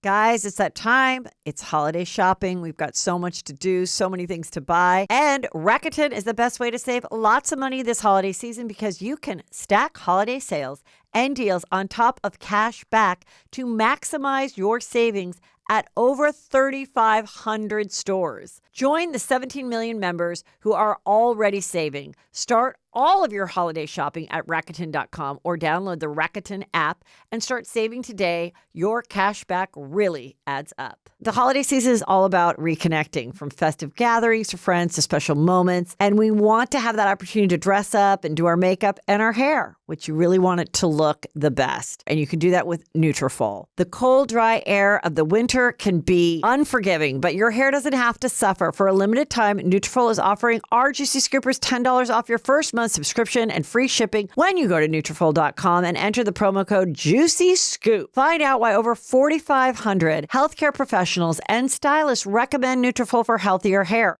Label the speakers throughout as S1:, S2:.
S1: Guys, it's that time. It's holiday shopping. We've got so much to do, so many things to buy. And Rakuten is the best way to save lots of money this holiday season because you can stack holiday sales and deals on top of cash back to maximize your savings at over 3,500 stores. Join the 17 million members who are already saving. Start all of your holiday shopping at Rakuten.com or download the Rakuten app and start saving today. Your cash back really adds up. The holiday season is all about reconnecting, from festive gatherings to friends to special moments. And we want to have that opportunity to dress up and do our makeup and our hair, which you really want it to look the best. And you can do that with Nutrafol. The cold, dry air of the winter can be unforgiving, but your hair doesn't have to suffer. For a limited time, Nutrafol is offering our Juicy Scoopers $10 off your first month subscription and free shipping when you go to Nutrafol.com and enter the promo code JUICYSCOOP. Find out why over 4,500 healthcare professionals and stylists recommend Nutrafol for healthier hair.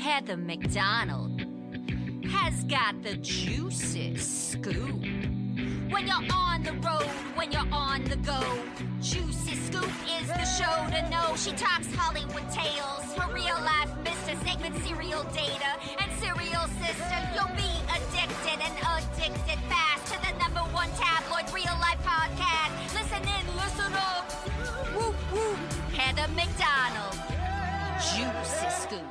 S2: Heather McDonald has got the juiciest scoop. When you're on the road, when you're on the go, Juicy Scoop is the show to know. She talks Hollywood tales, her real life Mr. Segment serial data, and serial sister. You'll be addicted and addicted fast to the #1 tabloid real life podcast. Listen in, listen up. Woo, woo. Heather McDonald, Juicy Scoop.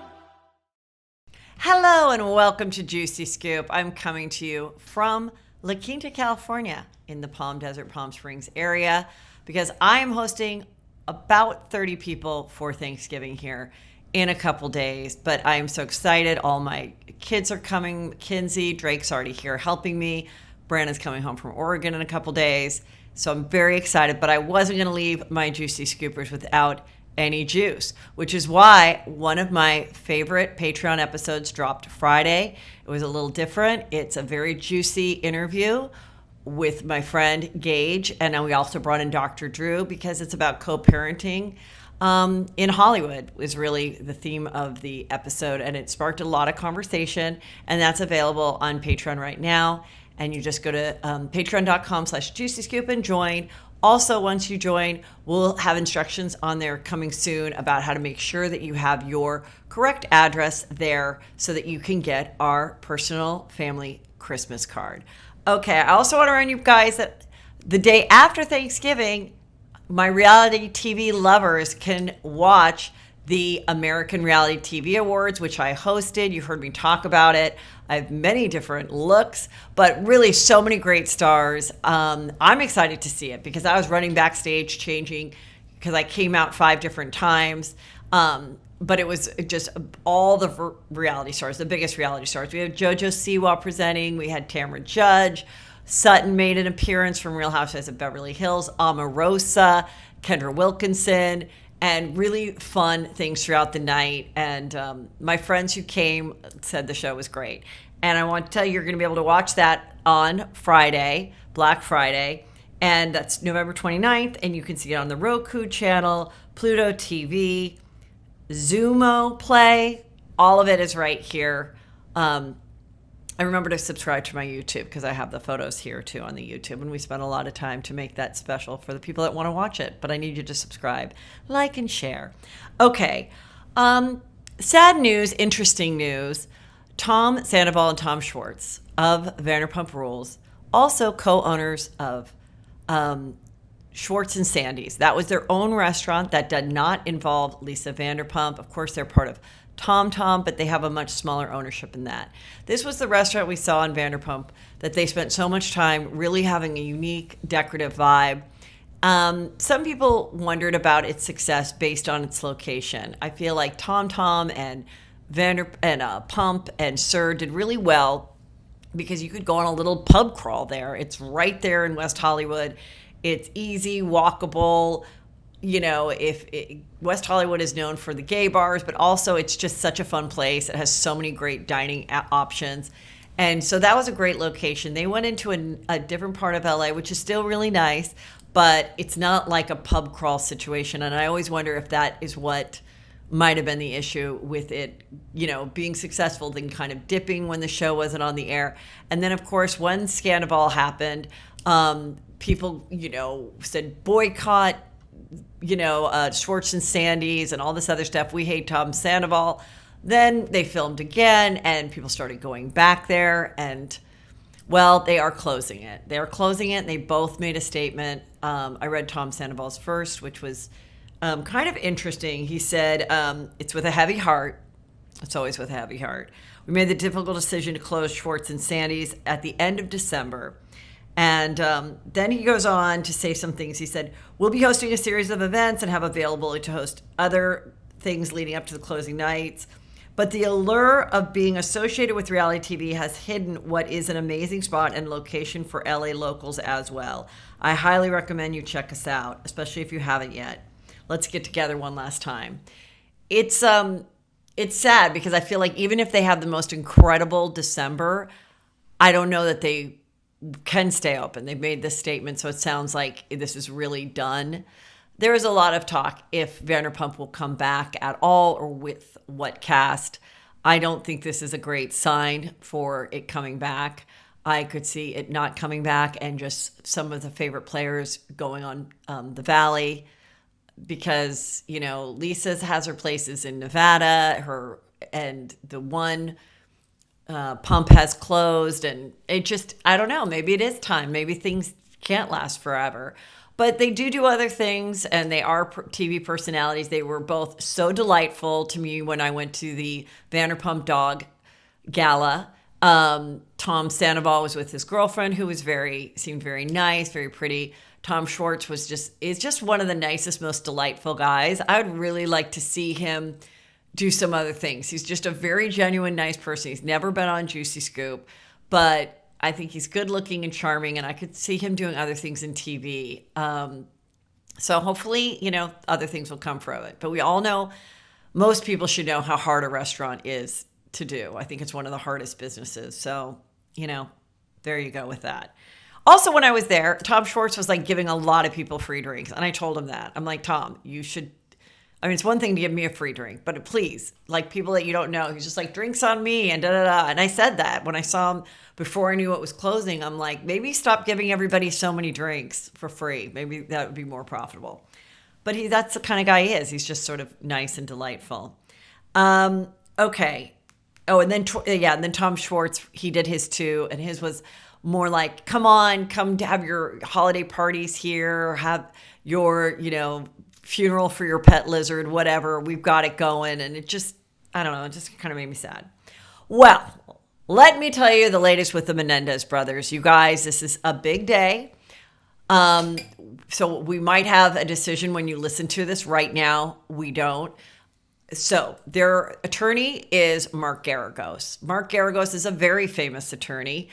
S1: Hello and welcome to Juicy Scoop. I'm coming to you from La Quinta, California, in the Palm Desert, Palm Springs area, because I am hosting about 30 people for Thanksgiving here in a couple days. But I am so excited. All my kids are coming. Mackenzie, Drake's already here helping me. Brandon's coming home from Oregon in a couple days. So I'm very excited, but I wasn't going to leave my Juicy Scoopers without any juice, which is why one of my favorite Patreon episodes dropped Friday. It was a little different. It's a very juicy interview with my friend Gage, and then we also brought in Dr. Drew because it's about co-parenting in Hollywood is really the theme of the episode, and it sparked a lot of conversation, and that's available on Patreon right now. And you just go to patreon.com/juicyscoop and join. Also, once you join, we'll have instructions on there coming soon about how to make sure that you have your correct address there so that you can get our personal family Christmas card. Okay, I also want to remind you guys that the day after Thanksgiving, my reality TV lovers can watch the American Reality TV Awards, which I hosted. You heard me talk about it. I have many different looks, but really so many great stars. I'm excited to see it because I was running backstage changing because I came out 5 different times. But it was just all the reality stars, the biggest reality stars. We had JoJo Siwa presenting. We had Tamra Judge. Sutton made an appearance from Real Housewives of Beverly Hills. Omarosa, Kendra Wilkinson, and really fun things throughout the night. And my friends who came said the show was great. And I want to tell you, you're going to be able to watch that on Friday, Black Friday. And that's November 29th. And you can see it on the Roku channel, Pluto TV, Zumo Play. All of it is right here. I remember to subscribe to my YouTube because I have the photos here too on the YouTube, and we spent a lot of time to make that special for the people that want to watch it. But I need you to subscribe, like, and share. Okay. Sad news, interesting news. Tom Sandoval and Tom Schwartz of Vanderpump Rules, also co-owners of Shwartz and Sandy's. That was their own restaurant that did not involve Lisa Vanderpump. Of course, they're part of Tom, but they have a much smaller ownership in that. This was the restaurant we saw in Vanderpump that they spent so much time really having a unique, decorative vibe. Some people wondered about its success based on its location. I feel like Tom and Pump and Sir did really well because you could go on a little pub crawl there. It's right there in West Hollywood. It's easy, walkable. You know, West Hollywood is known for the gay bars, but also it's just such a fun place. It has so many great dining options. And so that was a great location. They went into a different part of LA, which is still really nice, but it's not like a pub crawl situation. And I always wonder if that is what might have been the issue with it, you know, being successful, then kind of dipping when the show wasn't on the air. And then, of course, when Scandal happened, people, you know, said boycott Shwartz and Sandy's and all this other stuff. We hate Tom Sandoval. Then they filmed again, and people started going back there, and well, they are closing it. They're closing it, and they both made a statement. I read Tom Sandoval's first, which was kind of interesting. He said, it's with a heavy heart. It's always with a heavy heart. We made the difficult decision to close Shwartz and Sandy's at the end of December. And then he goes on to say some things. He said, we'll be hosting a series of events and have availability to host other things leading up to the closing nights. But the allure of being associated with reality TV has hidden what is an amazing spot and location for LA locals as well. I highly recommend you check us out, especially if you haven't yet. Let's get together one last time. It's sad because I feel like even if they have the most incredible December, I don't know that they can stay open. They've made this statement, so it sounds like this is really done. There is a lot of talk if Vanderpump will come back at all or with what cast. I don't think this is a great sign for it coming back. I could see it not coming back and just some of the favorite players going on the Valley because, Lisa's has her places in Nevada, and the one pump has closed, and it just, I don't know, maybe it is time. Maybe things can't last forever. But they do other things, and they are TV personalities. They were both so delightful to me when I went to the Vanderpump Dog Gala. Tom Sandoval was with his girlfriend, who seemed very nice, very pretty. Tom Schwartz is just one of the nicest, most delightful guys. I would really like to see him do some other things. He's just a very genuine, nice person. He's never been on Juicy Scoop, but I think he's good looking and charming, and I could see him doing other things in TV. So hopefully, other things will come from it. But we all know, most people should know how hard a restaurant is to do. I think it's one of the hardest businesses. So, there you go with that. Also, when I was there, Tom Schwartz was giving a lot of people free drinks. And I told him that. I'm like, Tom, you should, it's one thing to give me a free drink, but please, people that you don't know, he's just like, drinks on me and da-da-da. And I said that when I saw him before I knew it was closing. I'm like, maybe stop giving everybody so many drinks for free. Maybe that would be more profitable. But that's the kind of guy he is. He's just sort of nice and delightful. Okay. Oh, and then Tom Schwartz, he did his too. And his was more like, come to have your holiday parties here, have your, funeral for your pet lizard, whatever. We've got it going. And it just, I don't know, it just kind of made me sad. Well, let me tell you the latest with the Menendez brothers. You guys, this is a big day. So we might have a decision when you listen to this. Right now, we don't. So their attorney is Mark Garagos. Mark Garagos is a very famous attorney.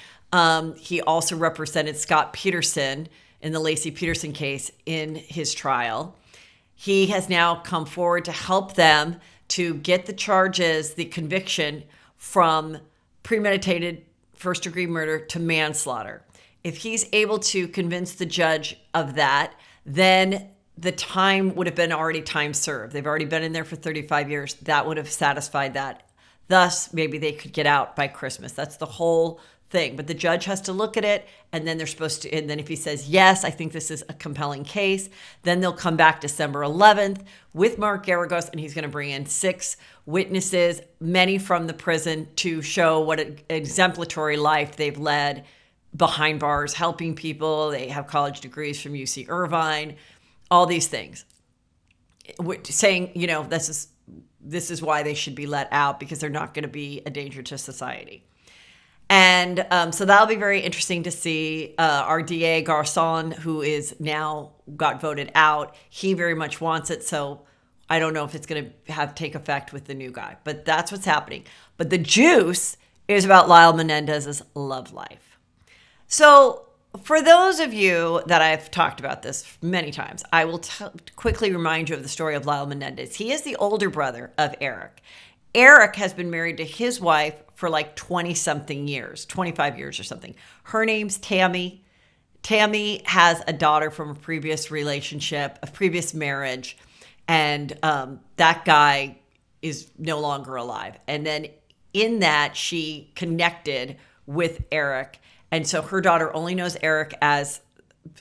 S1: He also represented Scott Peterson in the Lacey Peterson case in his trial. He has now come forward to help them to get the charges, the conviction from premeditated first-degree murder to manslaughter. If he's able to convince the judge of that, then the time would have been already time served. They've already been in there for 35 years. That would have satisfied that. Thus, maybe they could get out by Christmas. That's the whole thing. But the judge has to look at it, and then they're supposed to, and then if he says, yes, I think this is a compelling case, then they'll come back December 11th with Mark Garagos, and he's going to bring in 6 witnesses, many from the prison, to show what an exemplary life they've led behind bars, helping people. They have college degrees from UC Irvine, all these things. Saying, this is why they should be let out, because they're not going to be a danger to society. And so that'll be very interesting to see. Our DA, Garcon, who is now got voted out, he very much wants it. So I don't know if it's going to take effect with the new guy. But that's what's happening. But the juice is about Lyle Menendez's love life. So for those of you that I've talked about this many times, I will quickly remind you of the story of Lyle Menendez. He is the older brother of Eric. Eric has been married to his wife for 20-something years, 25 years or something. Her name's Tammy. Tammy has a daughter from a previous relationship, a previous marriage, and that guy is no longer alive. And then in that, she connected with Eric. And so her daughter only knows Eric as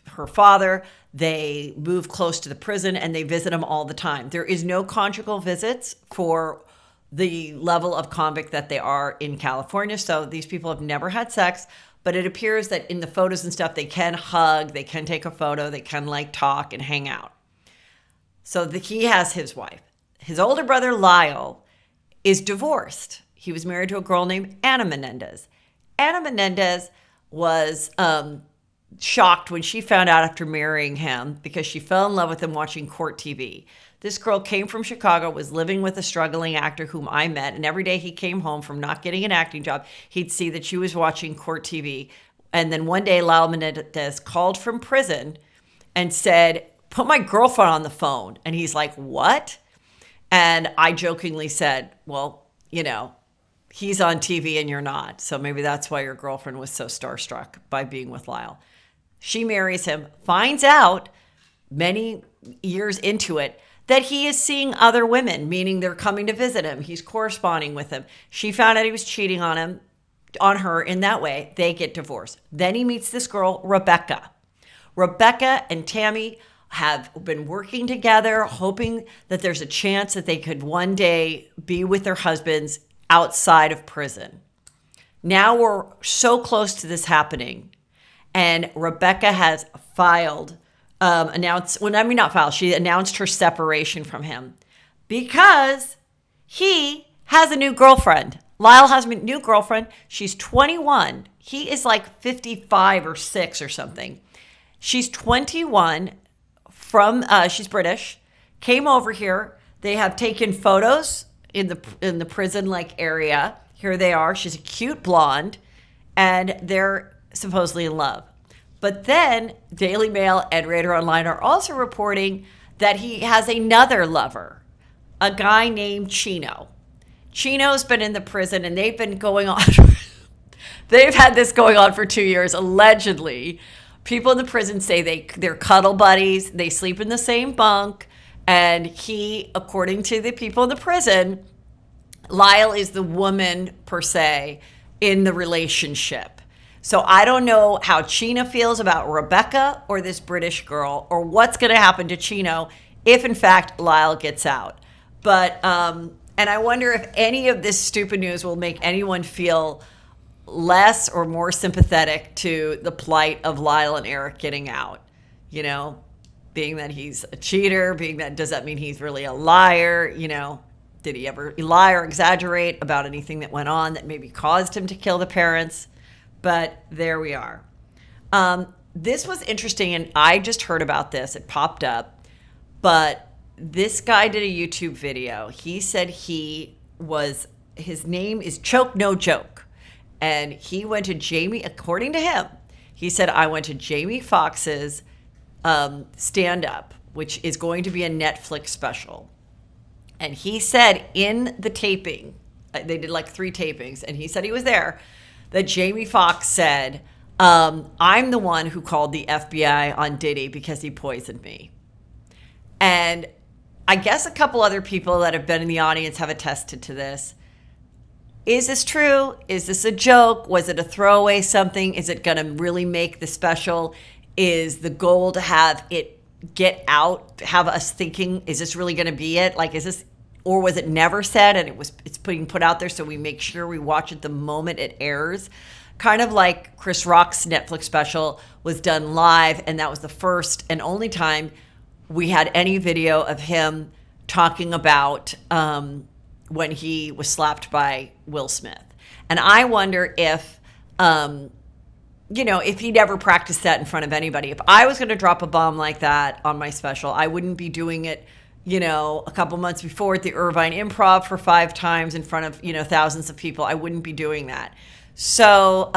S1: her father. They move close to the prison and they visit him all the time. There is no conjugal visits for the level of convict that they are in California. So these people have never had sex, but it appears that in the photos and stuff, they can hug, they can take a photo, they can like talk and hang out. So he has his wife. His older brother, Lyle, is divorced. He was married to a girl named Anna Menendez. Anna Menendez was shocked when she found out after marrying him because she fell in love with him watching court TV. This girl came from Chicago, was living with a struggling actor whom I met, and every day he came home from not getting an acting job, he'd see that she was watching court TV. And then one day, Lyle Menendez called from prison and said, "Put my girlfriend on the phone." And he's like, "What?" And I jokingly said, "Well, you know, he's on TV and you're not. So maybe that's why your girlfriend was so starstruck by being with Lyle." She marries him, finds out many years into it that he is seeing other women, meaning they're coming to visit him. He's corresponding with them. She found out he was cheating on her in that way. They get divorced. Then he meets this girl, Rebecca. Rebecca and Tammy have been working together, hoping that there's a chance that they could one day be with their husbands outside of prison. Now we're so close to this happening. And Rebecca has she announced her separation from him because he has a new girlfriend. Lyle has a new girlfriend. She's 21. He is like 55 or 6 or something. She's 21 she's British, came over here. They have taken photos in the prison-like area. Here they are. She's a cute blonde, and they're supposedly in love. But then Daily Mail and Radar Online are also reporting that he has another lover, a guy named Chino. Chino's been in the prison, and they've been going on. They've had this going on for 2 years, allegedly. People in the prison say they're cuddle buddies. They sleep in the same bunk. And he, according to the people in the prison, Lyle is the woman, per se, in the relationship. So I don't know how Chino feels about Rebecca or this British girl or what's going to happen to Chino if, in fact, Lyle gets out. But, and I wonder if any of this stupid news will make anyone feel less or more sympathetic to the plight of Lyle and Eric getting out. You know, being that he's a cheater, does that mean he's really a liar? You know, did he ever lie or exaggerate about anything that went on that maybe caused him to kill the parents? But there we are. This was interesting, and I just heard about this. It popped up. But this guy did a YouTube video. He said his name is Choke No Joke. And he went to Jamie, according to him, he said, I went to Jamie Foxx's stand-up, which is going to be a Netflix special. And he said in the taping, they did like 3 tapings, and he said he was there, that Jamie Foxx said, I'm the one who called the FBI on Diddy because he poisoned me. And I guess a couple other people that have been in the audience have attested to this. Is this true? Is this a joke? Was it a throwaway something? Is it going to really make the special? Is the goal to have it get out, have us thinking, is this really going to be it? Like, is this, or was it never said and it's being put out there so we make sure we watch it the moment it airs? Kind of like Chris Rock's Netflix special was done live, and that was the first and only time we had any video of him talking about when he was slapped by Will Smith. And I wonder if, if he never practiced that in front of anybody. If I was going to drop a bomb like that on my special, I wouldn't be doing it, a couple months before at the Irvine Improv for 5 times in front of, thousands of people. I wouldn't be doing that. So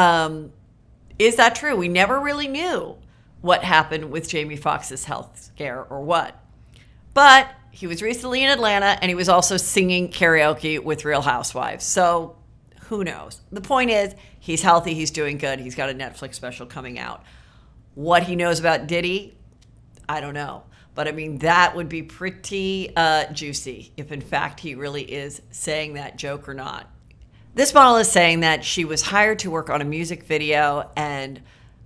S1: is that true? We never really knew what happened with Jamie Foxx's health scare or what. But he was recently in Atlanta, and he was also singing karaoke with Real Housewives. So who knows? The point is, he's healthy, he's doing good, he's got a Netflix special coming out. What he knows about Diddy, I don't know. But I mean, that would be pretty juicy if in fact he really is saying that joke or not. This model is saying that she was hired to work on a music video and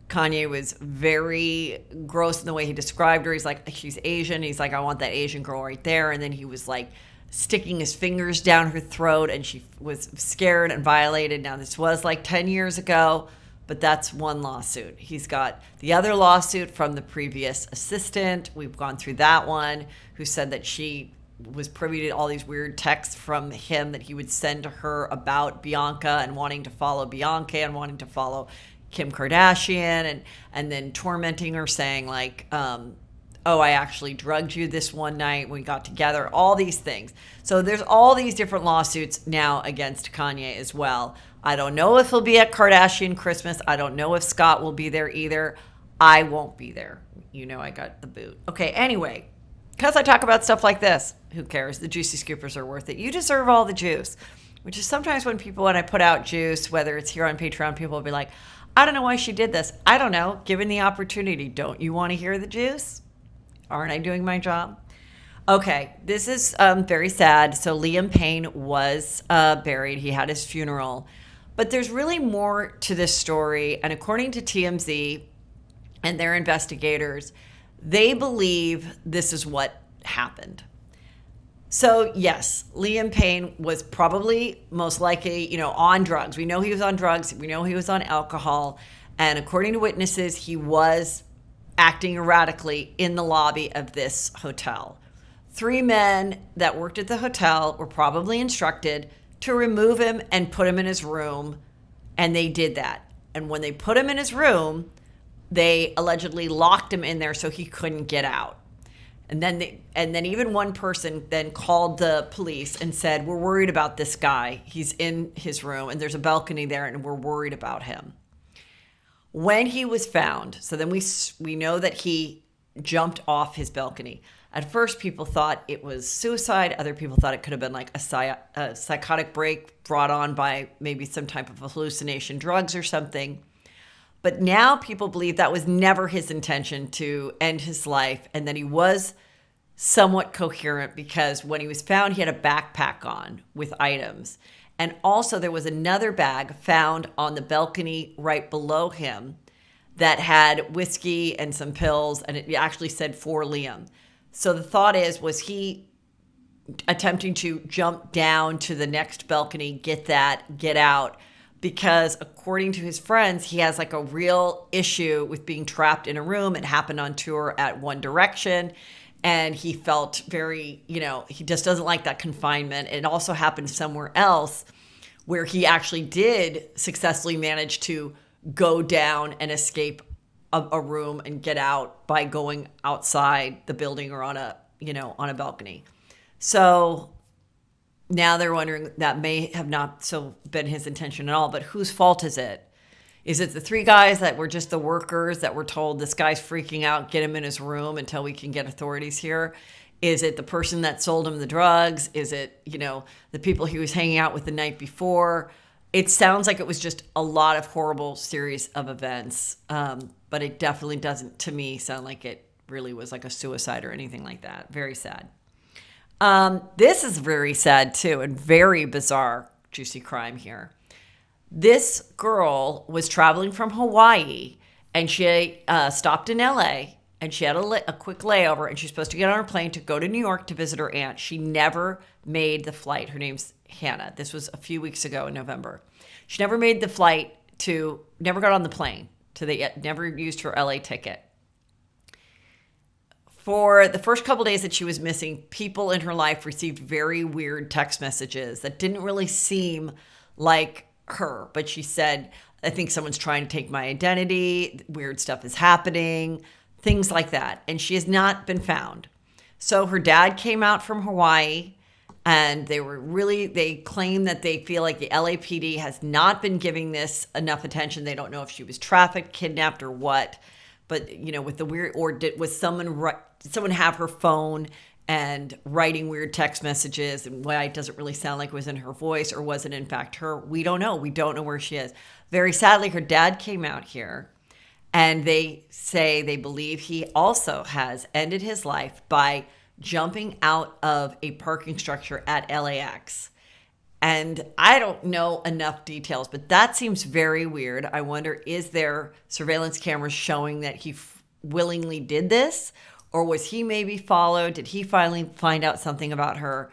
S1: Kanye was very gross in the way he described her. He's like, she's Asian. He's like, I want that Asian girl right there. And then he was like sticking his fingers down her throat, and she was scared and violated. Now, this was like 10 years ago, but that's one lawsuit. He's got the other lawsuit from the previous assistant. We've gone through that one, who said that she was privy to all these weird texts from him that he would send to her about Bianca and wanting to follow Bianca and wanting to follow Kim Kardashian, and then tormenting her, saying like, oh, I actually drugged you this one night when we got together, all these things. So there's all these different lawsuits now against Kanye as well. I don't know if he'll be at Kardashian Christmas. I don't know if Scott will be there either. I won't be there. You know, I got the boot. Okay, anyway, because I talk about stuff like this, who cares? The juicy scoopers are worth it. You deserve all the juice, which is sometimes when I put out juice, whether it's here on Patreon, people will be like, I don't know why she did this. I don't know. Given the opportunity, don't you want to hear the juice? Aren't I doing my job? Okay, this is very sad. So Liam Payne was buried. He had his funeral. But there's really more to this story. And according to TMZ and their investigators, they believe this is what happened. So yes, Liam Payne was probably most likely, on drugs. We know he was on drugs. We know he was on alcohol. And according to witnesses, he was acting erratically in the lobby of this hotel. 3 men that worked at the hotel were probably instructed to remove him and put him in his room. And they did that. And when they put him in his room, they allegedly locked him in there so he couldn't get out. And then even one person then called the police and said, we're worried about this guy. He's in his room and there's a balcony there and we're worried about him. When he was found, so then we know that he jumped off his balcony. At first, people thought it was suicide. Other people thought it could have been like a psychotic break brought on by maybe some type of hallucination, drugs or something. But now people believe that was never his intention to end his life, and that he was somewhat coherent, because when he was found, he had a backpack on with items. And also there was another bag found on the balcony right below him that had whiskey and some pills, and it actually said for Liam. So the thought is, was he attempting to jump down to the next balcony, get out? Because according to his friends, he has like a real issue with being trapped in a room. It happened on tour at One Direction. And he felt very, he just doesn't like that confinement. It also happened somewhere else where he actually did successfully manage to go down and escape a room and get out by going outside the building or on a balcony. So now they're wondering, that may have not so been his intention at all, but whose fault is it? Is it the 3 guys that were just the workers that were told, this guy's freaking out, get him in his room until we can get authorities here? Is it the person that sold him the drugs? Is it, the people he was hanging out with the night before? It sounds like it was just a lot of horrible series of events, but it definitely doesn't, to me, sound like it really was like a suicide or anything like that. Very sad. This is very sad too, and very bizarre, juicy crime here. This girl was traveling from Hawaii, and she stopped in LA, and she had a quick layover, and she's supposed to get on her plane to go to New York to visit her aunt. She never made the flight. Her name's Hannah. This was a few weeks ago in November. She never made the flight never got on the plane never used her LA ticket. For the first couple days that she was missing, people in her life received very weird text messages that didn't really seem like her. But she said, I think someone's trying to take my identity. Weird stuff is happening. Things like that. And she has not been found. So her dad came out from Hawaii, and they claim that they feel like the LAPD has not been giving this enough attention. They don't know if she was trafficked, kidnapped, or what. But, with the weird, or was someone have her phone and writing weird text messages, and why it doesn't really sound like it was in her voice, or was it in fact her? We don't know. We don't know where she is. Very sadly, her dad came out here, and they say they believe he also has ended his life by jumping out of a parking structure at LAX. And I don't know enough details, but that seems very weird. I wonder, is there surveillance cameras showing that he willingly did this? Or was he maybe followed? Did he finally find out something about her?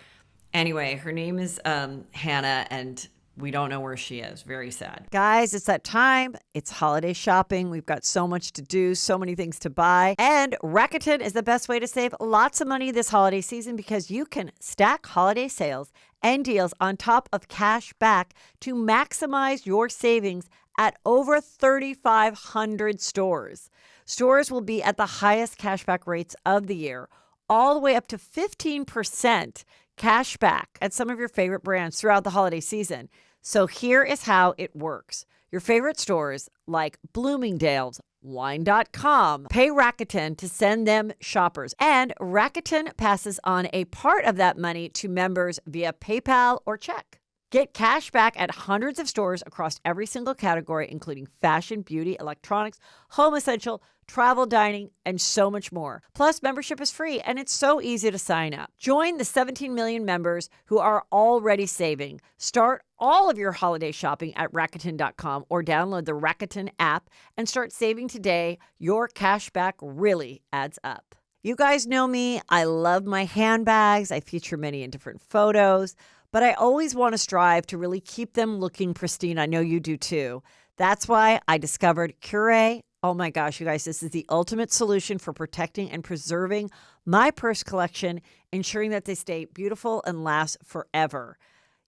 S1: Anyway, her name is Hannah, and we don't know where she is. Very sad. Guys, it's that time. It's holiday shopping. We've got so much to do, so many things to buy. And Rakuten is the best way to save lots of money this holiday season because you can stack holiday sales and deals on top of cash back to maximize your savings at over 3,500 stores. Stores will be at the highest cashback rates of the year, all the way up to 15% cash back at some of your favorite brands throughout the holiday season. So here is how it works. Your favorite stores like Bloomingdale's, Wine.com, pay Rakuten to send them shoppers, and Rakuten passes on a part of that money to members via PayPal or check. Get cash back at hundreds of stores across every single category, including fashion, beauty, electronics, home essential, travel, dining, and so much more. Plus, membership is free, and it's so easy to sign up. Join the 17 million members who are already saving. Start all of your holiday shopping at Rakuten.com or download the Rakuten app and start saving today. Your cash back really adds up. You guys know me. I love my handbags. I feature many in different photos, but I always want to strive to really keep them looking pristine. I know you do too. That's why I discovered Keurig. Oh my gosh, you guys, this is the ultimate solution for protecting and preserving my purse collection, ensuring that they stay beautiful and last forever.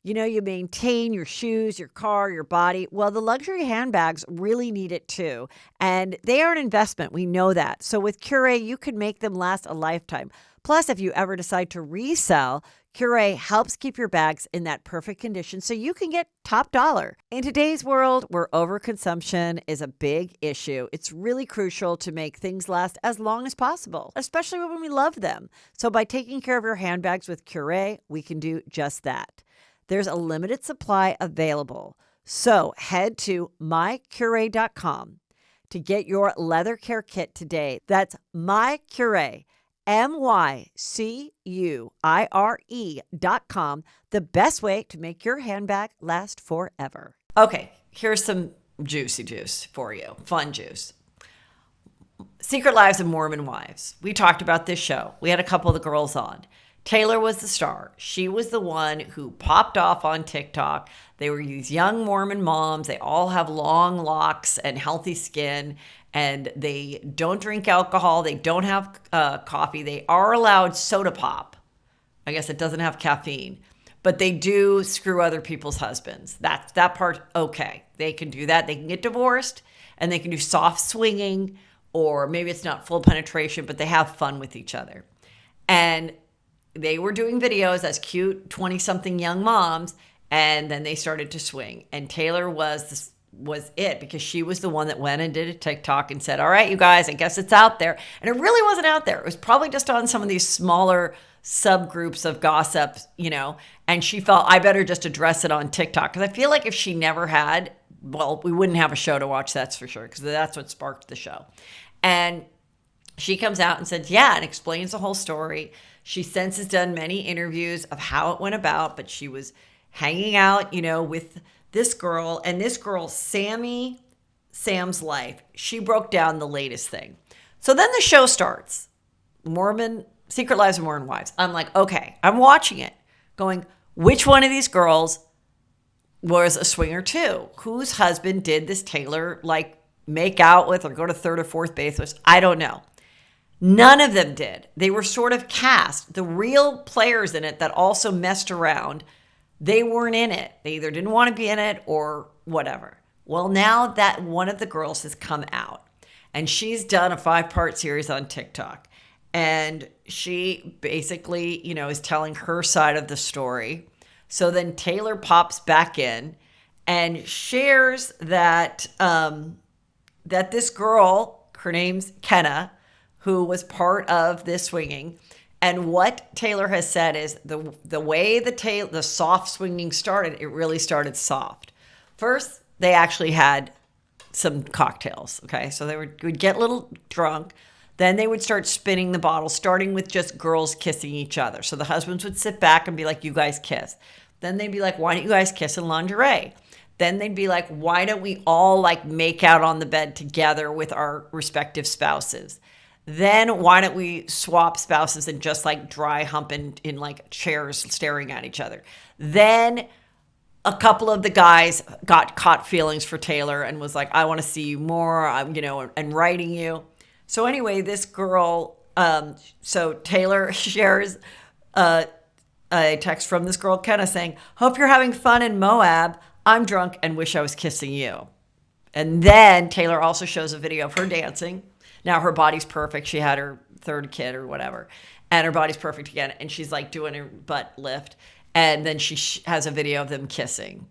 S1: You know, you maintain your shoes, your car, your body. Well, the luxury handbags really need it too. And they are an investment. We know that. So with Keurig, you can make them last a lifetime. Plus, if you ever decide to resell, Keurig helps keep your bags in that perfect condition so you can get top dollar. In today's world where overconsumption is a big issue, it's really crucial to make things last as long as possible, especially when we love them. So by taking care of your handbags with Keurig, we can do just that. There's a limited supply available. So head to mykeurig.com to get your leather care kit today. That's mykeurig, MYCUIRE.com, the best way to make your handbag last forever. Okay, here's some juicy juice for you. Fun juice. Secret Lives of Mormon Wives. We talked about this show. We had a couple of the girls on. Taylor was the star. She was the one who popped off on TikTok. They were these young Mormon moms. They all have long locks and healthy skin, and they don't drink alcohol. They don't have coffee. They are allowed soda pop. I guess it doesn't have caffeine, but they do screw other people's husbands. That part, okay. They can do that. They can get divorced, and they can do soft swinging, or maybe it's not full penetration, but they have fun with each other. And they were doing videos as cute 20-something young moms, and then they started to swing. And Taylor was it, because she was the one that went and did a TikTok and said, all right, you guys, I guess it's out there. And it really wasn't out there. It was probably just on some of these smaller subgroups of gossip, you know, and she felt, I better just address it on TikTok. Because I feel like if she never had, well, we wouldn't have a show to watch, that's for sure, because that's what sparked the show. And she comes out and said, yeah, and explains the whole story. She since has done many interviews of how it went about, but she was hanging out, you know, with this girl, and this girl, Sam's life, she broke down the latest thing. So then the show starts, Secret Lives of Mormon Wives. I'm like, okay, I'm watching it, going, which one of these girls was a swinger too? Whose husband did this Taylor like make out with or go to third or fourth base with? I don't know. None of them did. They were sort of cast. The real players in it that also messed around, they weren't in it. They either didn't want to be in it or whatever. Well, now that one of the girls has come out, and she's done a 5-part series on TikTok, and she basically, you know, is telling her side of the story. So then Taylor pops back in and shares that that this girl, her name's Kenna, who was part of this swinging. And what Taylor has said is the way the soft swinging started, it really started soft. First, they actually had some cocktails, okay? So they would get a little drunk. Then they would start spinning the bottle, starting with just girls kissing each other. So the husbands would sit back and be like, you guys kiss. Then they'd be like, why don't you guys kiss in lingerie? Then they'd be like, why don't we all like make out on the bed together with our respective spouses? Then why don't we swap spouses and just like dry hump in like chairs staring at each other? Then a couple of the guys got caught feelings for Taylor and was like, I want to see you more, and writing you. So anyway, this girl, so Taylor shares a text from this girl, Kenna, saying, hope you're having fun in Moab. I'm drunk and wish I was kissing you. And then Taylor also shows a video of her dancing. Now her body's perfect. She had her third kid or whatever. And her body's perfect again. And she's like doing her butt lift. And then she has a video of them kissing.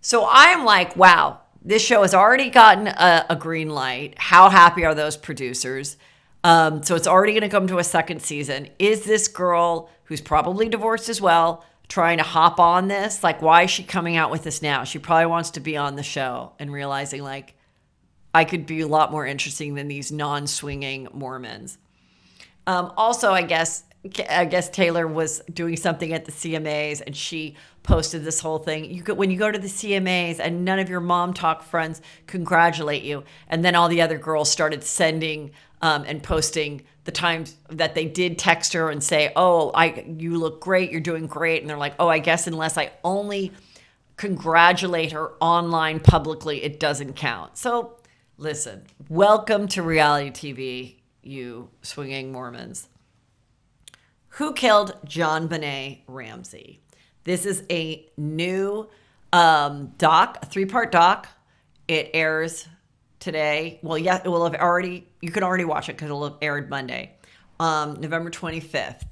S1: So I'm like, wow, this show has already gotten a green light. How happy are those producers? So it's already going to come to a second season. Is this girl, who's probably divorced as well, trying to hop on this? Like, why is she coming out with this now? She probably wants to be on the show and realizing, like, I could be a lot more interesting than these non-swinging Mormons. Also, I guess Taylor was doing something at the CMAs and she posted this whole thing. When you go to the CMAs and none of your MomTok friends congratulate you, and then all the other girls started sending and posting the times that they did text her and say, oh, you look great, you're doing great. And they're like, oh, I guess unless I only congratulate her online publicly, it doesn't count. So listen, welcome to reality TV, you swinging Mormons. Who killed Jon Benet Ramsey? This is a new doc, a 3-part doc. It airs today. Well, yeah, it will have already, you can already watch it because it'll have aired Monday, November 25th.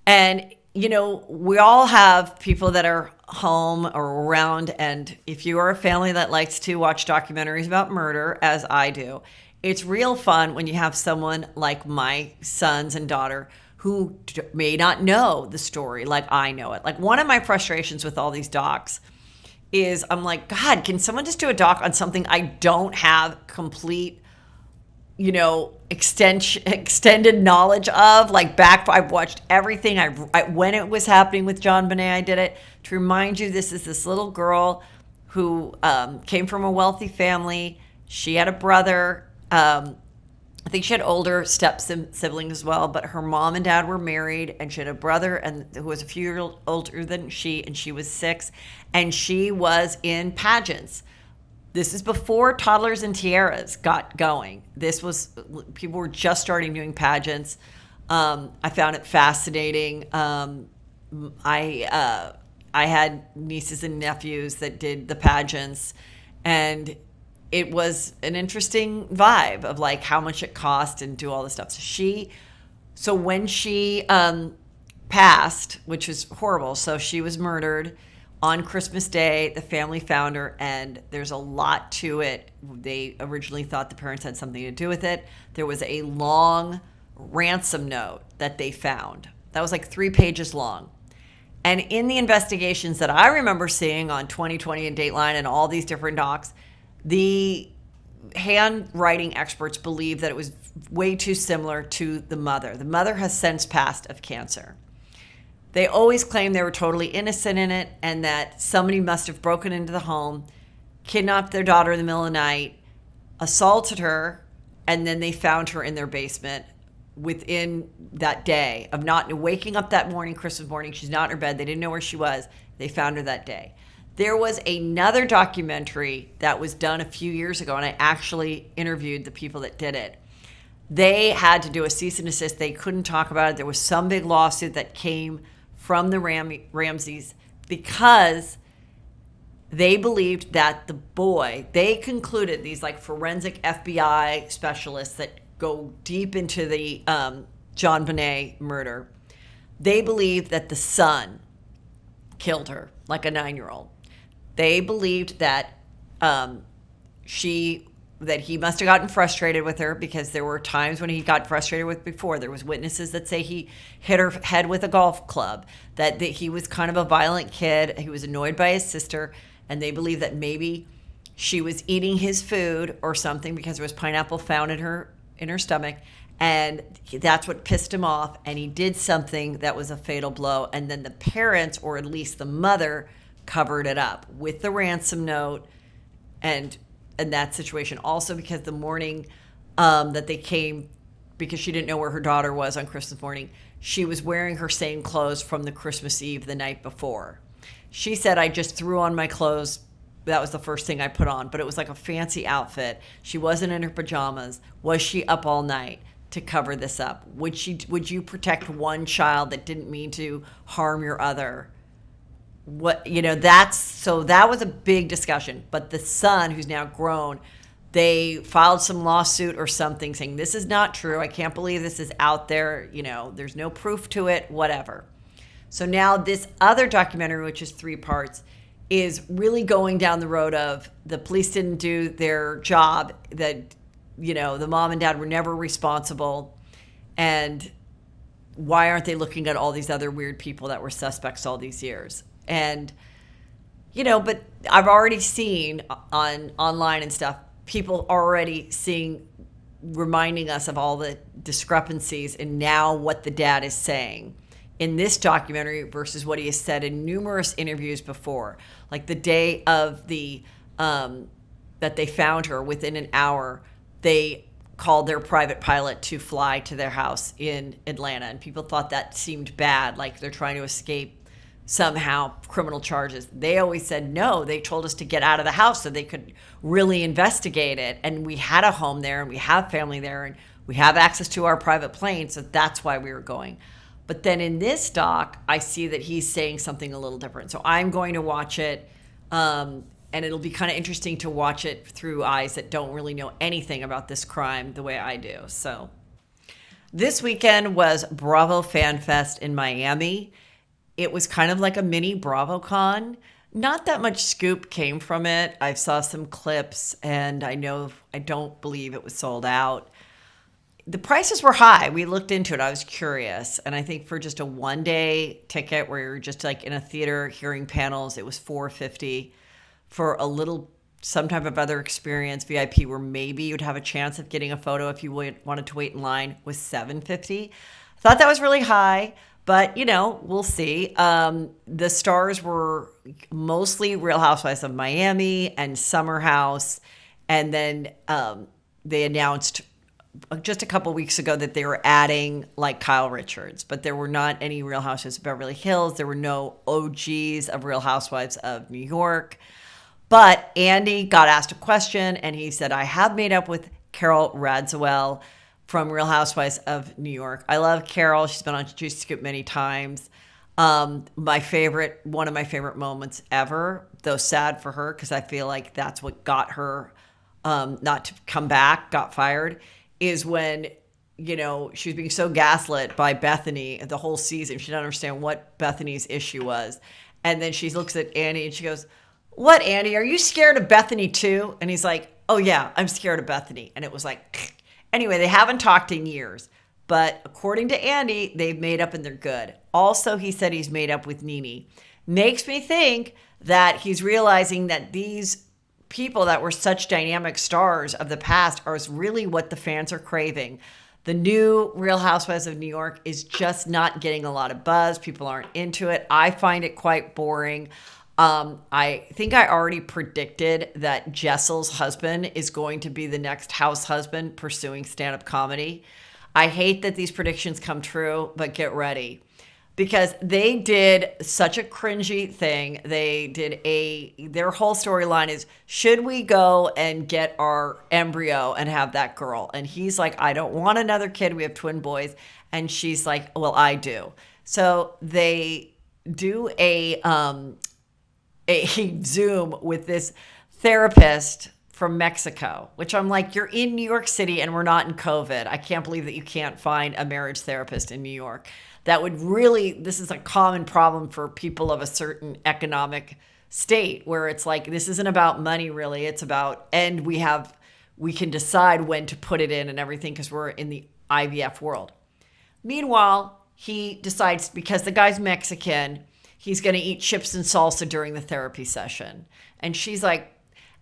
S1: And, we all have people that are home or around. And if you are a family that likes to watch documentaries about murder, as I do, it's real fun when you have someone like my sons and daughter who may not know the story like I know it. Like, one of my frustrations with all these docs is I'm like, God, can someone just do a doc on something I don't have complete, extended knowledge of? Like, I've watched everything. When it was happening with Jon Benet, I did it. To remind you, this is this little girl who came from a wealthy family. She had a brother. I think she had older siblings as well, but her mom and dad were married, and she had a brother who was a few years older than she, and she was 6, and she was in pageants. This is before Toddlers and Tiaras got going. People were just starting doing pageants. I found it fascinating. I had nieces and nephews that did the pageants, and it was an interesting vibe of like how much it cost and do all this stuff. So when she passed, which was horrible, so she was murdered on Christmas Day. The family found her, and there's a lot to it. They originally thought the parents had something to do with it. There was a long ransom note that they found. That was like 3 pages long. And in the investigations that I remember seeing on 2020 and Dateline and all these different docs, the handwriting experts believe that it was way too similar to the mother. The mother has since passed of cancer. They always claim they were totally innocent in it and that somebody must have broken into the home, kidnapped their daughter in the middle of the night, assaulted her, and then they found her in their basement within that day of not waking up that morning, Christmas morning. She's not in her bed. They didn't know where she was. They found her that day. There was another documentary that was done a few years ago, and I actually interviewed the people that did it. They had to do a cease and desist. They couldn't talk about it. There was some big lawsuit that came from the Ramseys because they believed that the boy, they concluded, these like forensic FBI specialists that go deep into the Jon Benet murder, they believed that the son killed her like a 9-year-old. They believed that he must have gotten frustrated with her because there were times when he got frustrated with before. There was witnesses that say he hit her head with a golf club, that he was kind of a violent kid. He was annoyed by his sister, and they believe that maybe she was eating his food or something because there was pineapple found in her stomach, And that's what pissed him off. And he did something that was a fatal blow. And then the parents, or at least the mother, covered it up with the ransom note and that situation. Also because the morning that they came, because she didn't know where her daughter was on Christmas morning, she was wearing her same clothes from the Christmas Eve the night before. She said, I just threw on my clothes. That was the first thing I put on, but it was like a fancy outfit. She wasn't in her pajamas. Was she up all night to cover this up? Would you protect one child that didn't mean to harm your other? That was a big discussion. But the son, who's now grown, they filed some lawsuit or something saying this is not true. I can't believe this is out there. There's no proof to it, whatever. So now this other documentary, which is 3 parts, is really going down the road of the police didn't do their job, that, the mom and dad were never responsible. And why aren't they looking at all these other weird people that were suspects all these years? And, but I've already seen online and stuff, people already reminding us of all the discrepancies and now what the dad is saying in this documentary versus what he has said in numerous interviews before. Like the day of that they found her, within an hour, they called their private pilot to fly to their house in Atlanta. And people thought that seemed bad, like they're trying to escape somehow criminal charges. They always said no. They told us to get out of the house so they could really investigate it. And we had a home there, and we have family there, and we have access to our private plane. So that's why we were going. But then in this doc, I see that he's saying something a little different. So I'm going to watch it, and it'll be kind of interesting to watch it through eyes that don't really know anything about this crime the way I do. So this weekend was Bravo FanFest in Miami. It was kind of like a mini BravoCon. Not that much scoop came from it. I saw some clips, and I don't believe it was sold out. The prices were high. We looked into it. I was curious. And I think for just a one-day ticket where you're just like in a theater hearing panels, it was $450. For some type of other experience, VIP, where maybe you'd have a chance of getting a photo if you wanted to wait in line, was $750. I thought that was really high, but we'll see. The stars were mostly Real Housewives of Miami and Summer House. And then they announced just a couple weeks ago that they were adding like Kyle Richards, but there were not any Real Housewives of Beverly Hills. There were no OGs of Real Housewives of New York. But Andy got asked a question, and he said, I have made up with Carol Radziwill from Real Housewives of New York. I love Carol. She's been on Juicy Scoop many times. One of my favorite moments ever, though sad for her, because I feel like that's what got her not to come back, got fired, is when, she was being so gaslit by Bethany the whole season. She didn't understand what Bethany's issue was. And then she looks at Andy and she goes, what, Andy, are you scared of Bethany too? And he's like, oh yeah, I'm scared of Bethany. And it was like, anyway, they haven't talked in years. But according to Andy, they've made up and they're good. Also, he said he's made up with Nene. Makes me think that he's realizing that these people that were such dynamic stars of the past are really what the fans are craving. The new Real Housewives of New York is just not getting a lot of buzz. People aren't into it. I find it quite boring. I think I already predicted that Jessel's husband is going to be the next house husband pursuing stand-up comedy. I hate that these predictions come true, but get ready. Because they did such a cringy thing. Their whole storyline is, should we go and get our embryo and have that girl? And he's like, I don't want another kid. We have twin boys. And she's like, well, I do. So they do a Zoom with this therapist from Mexico, which I'm like, you're in New York City and we're not in COVID. I can't believe that you can't find a marriage therapist in New York. That would really, this is a common problem for people of a certain economic state where it's like, this isn't about money really. It's about, and we can decide when to put it in and everything because we're in the IVF world. Meanwhile, he decides, because the guy's Mexican, he's going to eat chips and salsa during the therapy session. And she's like,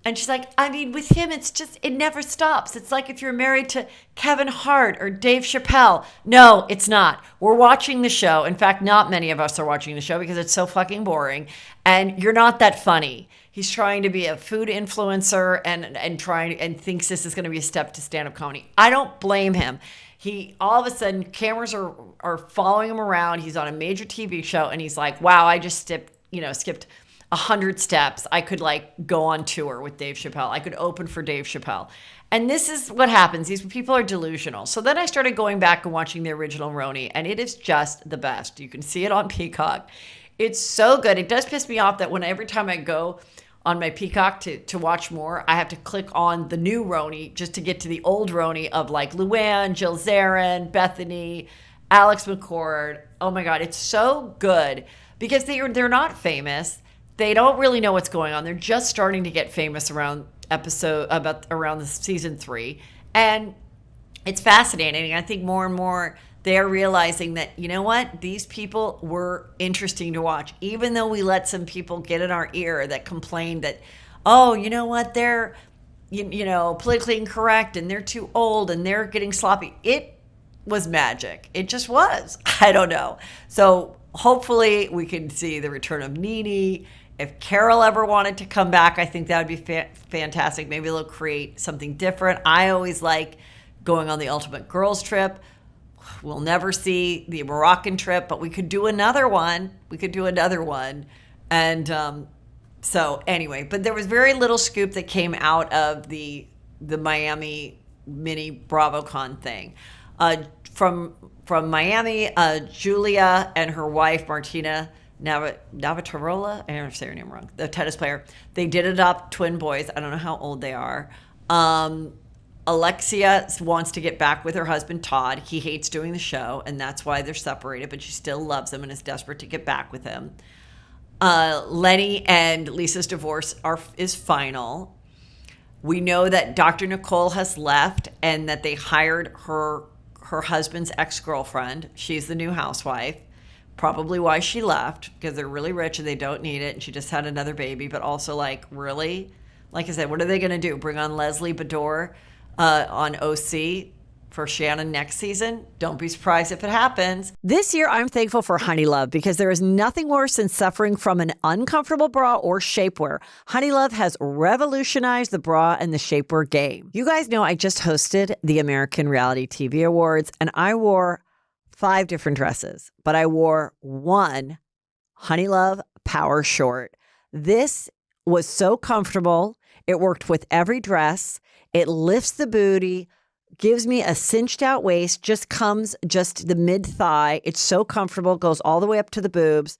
S1: And she's like, I mean, with him, it never stops. It's like if you're married to Kevin Hart or Dave Chappelle. No, it's not. We're watching the show. In fact, not many of us are watching the show because it's so fucking boring. And you're not that funny. He's trying to be a food influencer and thinks this is going to be a step to stand-up comedy. I don't blame him. He all of a sudden cameras are following him around. He's on a major TV show and he's like, wow, I just skipped 100 steps. I could go on tour with Dave Chappelle. I could open for Dave Chappelle. And this is what happens. These people are delusional. So then I started going back and watching the original Roni, and it is just the best. You can see it on Peacock. It's so good. It does piss me off that every time I go on my Peacock to watch more, I have to click on the new Roni just to get to the old Roni of Luann, Jill Zarin, Bethany, Alex McCord. Oh my God, it's so good because they're not famous. They don't really know what's going on. They're just starting to get famous around the season 3. And it's fascinating. I think more and more they're realizing that, you know what? These people were interesting to watch. Even though we let some people get in our ear that complained that, oh, you know what? They're, politically incorrect and they're too old and they're getting sloppy. It was magic. It just was. I don't know. So hopefully we can see the return of Nene. If Carol ever wanted to come back, I think that would be fantastic. Maybe they'll create something different. I always like going on the Ultimate Girls Trip. We'll never see the Moroccan trip, but we could do another one. And so anyway, but there was very little scoop that came out of the Miami mini BravoCon thing. From Miami, Julia and her wife, Martina Navratilova, I don't say her name wrong, the tennis player, they did adopt twin boys. I don't know how old they are. Alexia wants to get back with her husband, Todd. He hates doing the show, and that's why they're separated, but she still loves him and is desperate to get back with him. Lenny and Lisa's divorce is final. We know that Dr. Nicole has left and that they hired her husband's ex-girlfriend. She's the new housewife. Probably why she left, because they're really rich and they don't need it, and she just had another baby. But also, really? Like I said, what are they going to do? Bring on Leslie Bador on OC for Shannon next season? Don't be surprised if it happens. This year, I'm thankful for Honeylove because there is nothing worse than suffering from an uncomfortable bra or shapewear. Honeylove has revolutionized the bra and the shapewear game. You guys know I just hosted the American Reality TV Awards, and I wore 5 different dresses, but I wore one Honeylove Power Short. This was so comfortable. It worked with every dress. It lifts the booty, gives me a cinched out waist, just the mid thigh. It's so comfortable, goes all the way up to the boobs.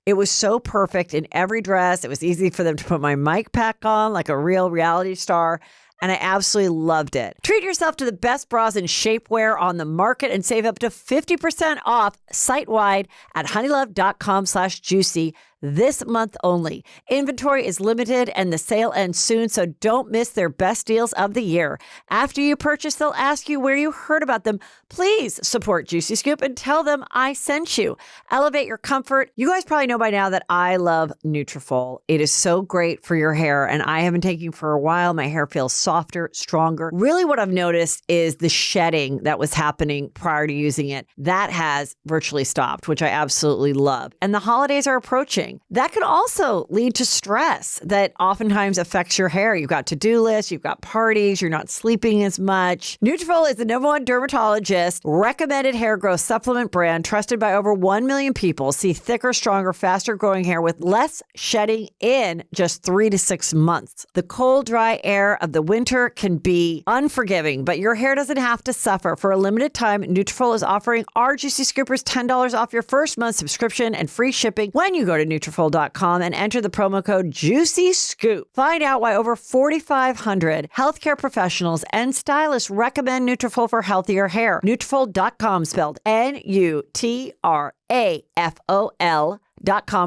S1: It was so perfect in every dress. It was easy for them to put my mic pack on like a real reality star. And I absolutely loved it. Treat yourself to the best bras and shapewear on the market and save up to 50% off site-wide at honeylove.com/juicy this month only. Inventory is limited and the sale ends soon, so don't miss their best deals of the year. After you purchase, they'll ask you where you heard about them. Please support Juicy Scoop and tell them I sent you. Elevate your comfort. You guys probably know by now that I love Nutrafol. It is so great for your hair, and I have been taking for a while. My hair feels softer, stronger. Really what I've noticed is the shedding that was happening prior to using it. That has virtually stopped, which I absolutely love. And the holidays are approaching. That could also lead to stress that oftentimes affects your hair. You've got to-do lists, you've got parties, you're not sleeping as much. Nutrafol is the #1 dermatologist recommended hair growth supplement brand trusted by over 1 million people. See thicker, stronger, faster growing hair with less shedding in just 3 to 6 months. The cold, dry air of the winter can be unforgiving, but your hair doesn't have to suffer. For a limited time, Nutrafol is offering our Juicy Scoopers $10 off your first month subscription and free shipping when you go to Nutrafol.com and enter the promo code JUICYSCOOP. Find out why over 4,500 healthcare professionals and stylists recommend Nutrafol for healthier hair. Nutrafol.com, spelled Nutrafol.com,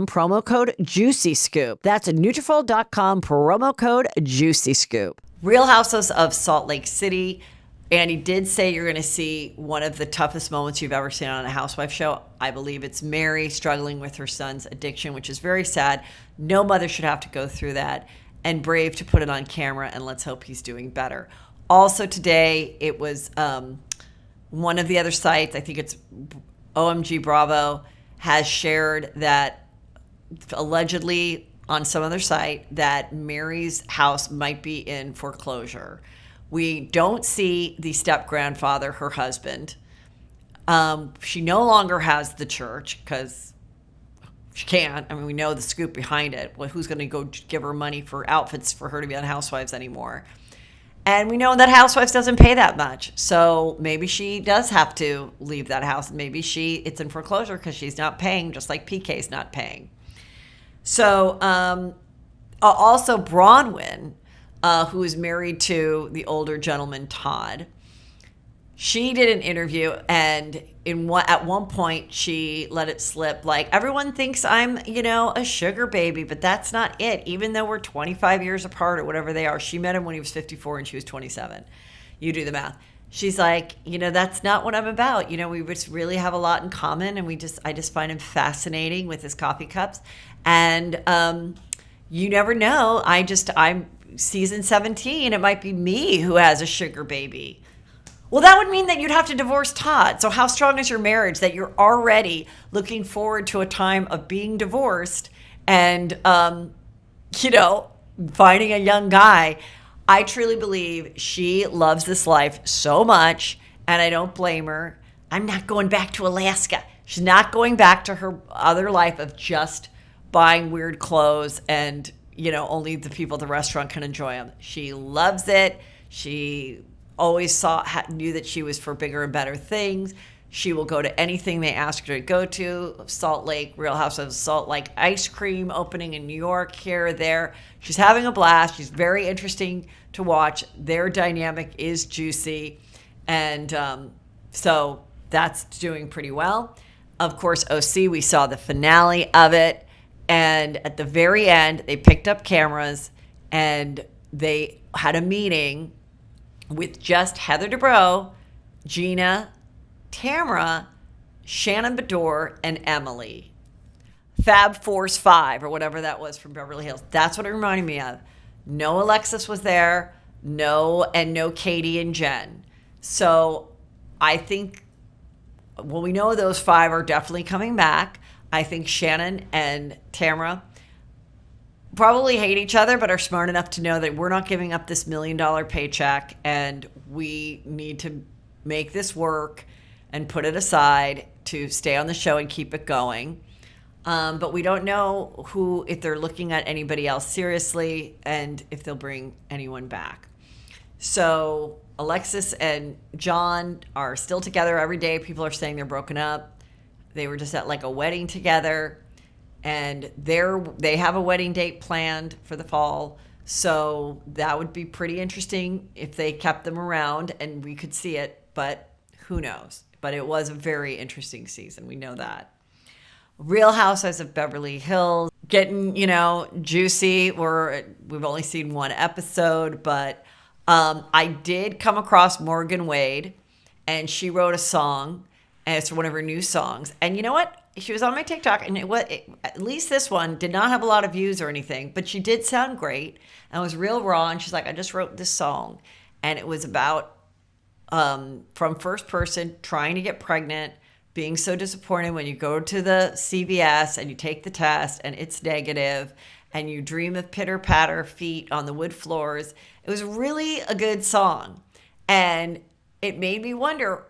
S1: promo code JUICYSCOOP. That's Nutrafol.com, promo code JUICYSCOOP. Real Housewives of Salt Lake City. Andy did say you're going to see one of the toughest moments you've ever seen on a housewife show. I believe it's Mary struggling with her son's addiction, which is very sad. No mother should have to go through that. and brave to put it on camera, and let's hope he's doing better. Also today, it was one of the other sites, I think it's OMG Bravo, has shared that allegedly on some other site that Mary's house might be in foreclosure. We don't see the step-grandfather, her husband. She no longer has the church because she can't. I mean, we know the scoop behind it. Well, who's going to go give her money for outfits for her to be on Housewives anymore? And we know that Housewives doesn't pay that much. So maybe she does have to leave that house. Maybe it's in foreclosure because she's not paying, just like PK's not paying. So also Bronwyn, who is married to the older gentleman, Todd, she did an interview, and at one point she let it slip, like, everyone thinks I'm, a sugar baby, but that's not it. Even though we're 25 years apart or whatever they are. She met him when he was 54 and she was 27. You do the math. She's like, that's not what I'm about. We just really have a lot in common, and I just find him fascinating with his coffee cups. And you never know. I'm season 17. It might be me who has a sugar baby. Well, that would mean that you'd have to divorce Todd. So how strong is your marriage that you're already looking forward to a time of being divorced and, finding a young guy? I truly believe she loves this life so much, and I don't blame her. I'm not going back to Alaska. She's not going back to her other life of just buying weird clothes and, only the people at the restaurant can enjoy them. She loves it. She always knew that she was for bigger and better things. She will go to anything they ask her to go to. Salt Lake, Real Housewives of Salt Lake ice cream opening in New York, here or there. She's having a blast. She's very interesting to watch. Their dynamic is juicy. And so that's doing pretty well. Of course, OC, we saw the finale of it. And at the very end, they picked up cameras and they had a meeting with just Heather Dubrow, Gina, Tamra, Shannon Bedore, and Emily. Fab Force 5 or whatever that was from Beverly Hills. That's what it reminded me of. No Alexis was there, no Katie and Jen. So I think, we know those 5 are definitely coming back. I think Shannon and Tamra probably hate each other, but are smart enough to know that we're not giving up this $1 million paycheck, and we need to make this work and put it aside to stay on the show and keep it going. But we don't know if they're looking at anybody else seriously and if they'll bring anyone back. So Alexis and John are still together every day. People are saying they're broken up. They were just at like a wedding together. And they have a wedding date planned for the fall. So that would be pretty interesting if they kept them around and we could see it, but who knows? But it was a very interesting season. We know that. Real Housewives of Beverly Hills, getting, juicy. We've only seen one episode, but I did come across Morgan Wade, and she wrote a song, and it's one of her new songs. And you know what? She was on my TikTok, and at least this one did not have a lot of views or anything, but she did sound great and was real raw. And she's like, I just wrote this song, and it was about from first person trying to get pregnant, being so disappointed when you go to the CVS and you take the test and it's negative, and you dream of pitter patter feet on the wood floors. It was really a good song, and it made me wonder,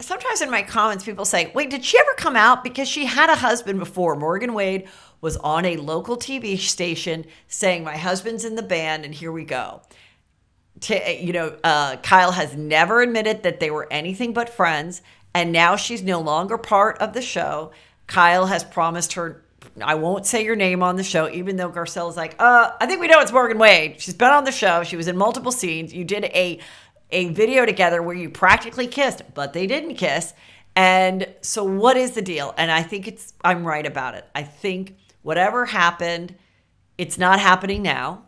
S1: sometimes in my comments, people say, wait, did she ever come out? Because she had a husband before. Morgan Wade was on a local TV station saying, my husband's in the band, and here we go. Kyle has never admitted that they were anything but friends, and now she's no longer part of the show. Kyle has promised her, I won't say your name on the show, even though Garcella's like, I think we know it's Morgan Wade. She's been on the show. She was in multiple scenes. You did a video together where you practically kissed, but they didn't kiss. And so what is the deal? And I think I'm right about it. I think whatever happened, it's not happening now.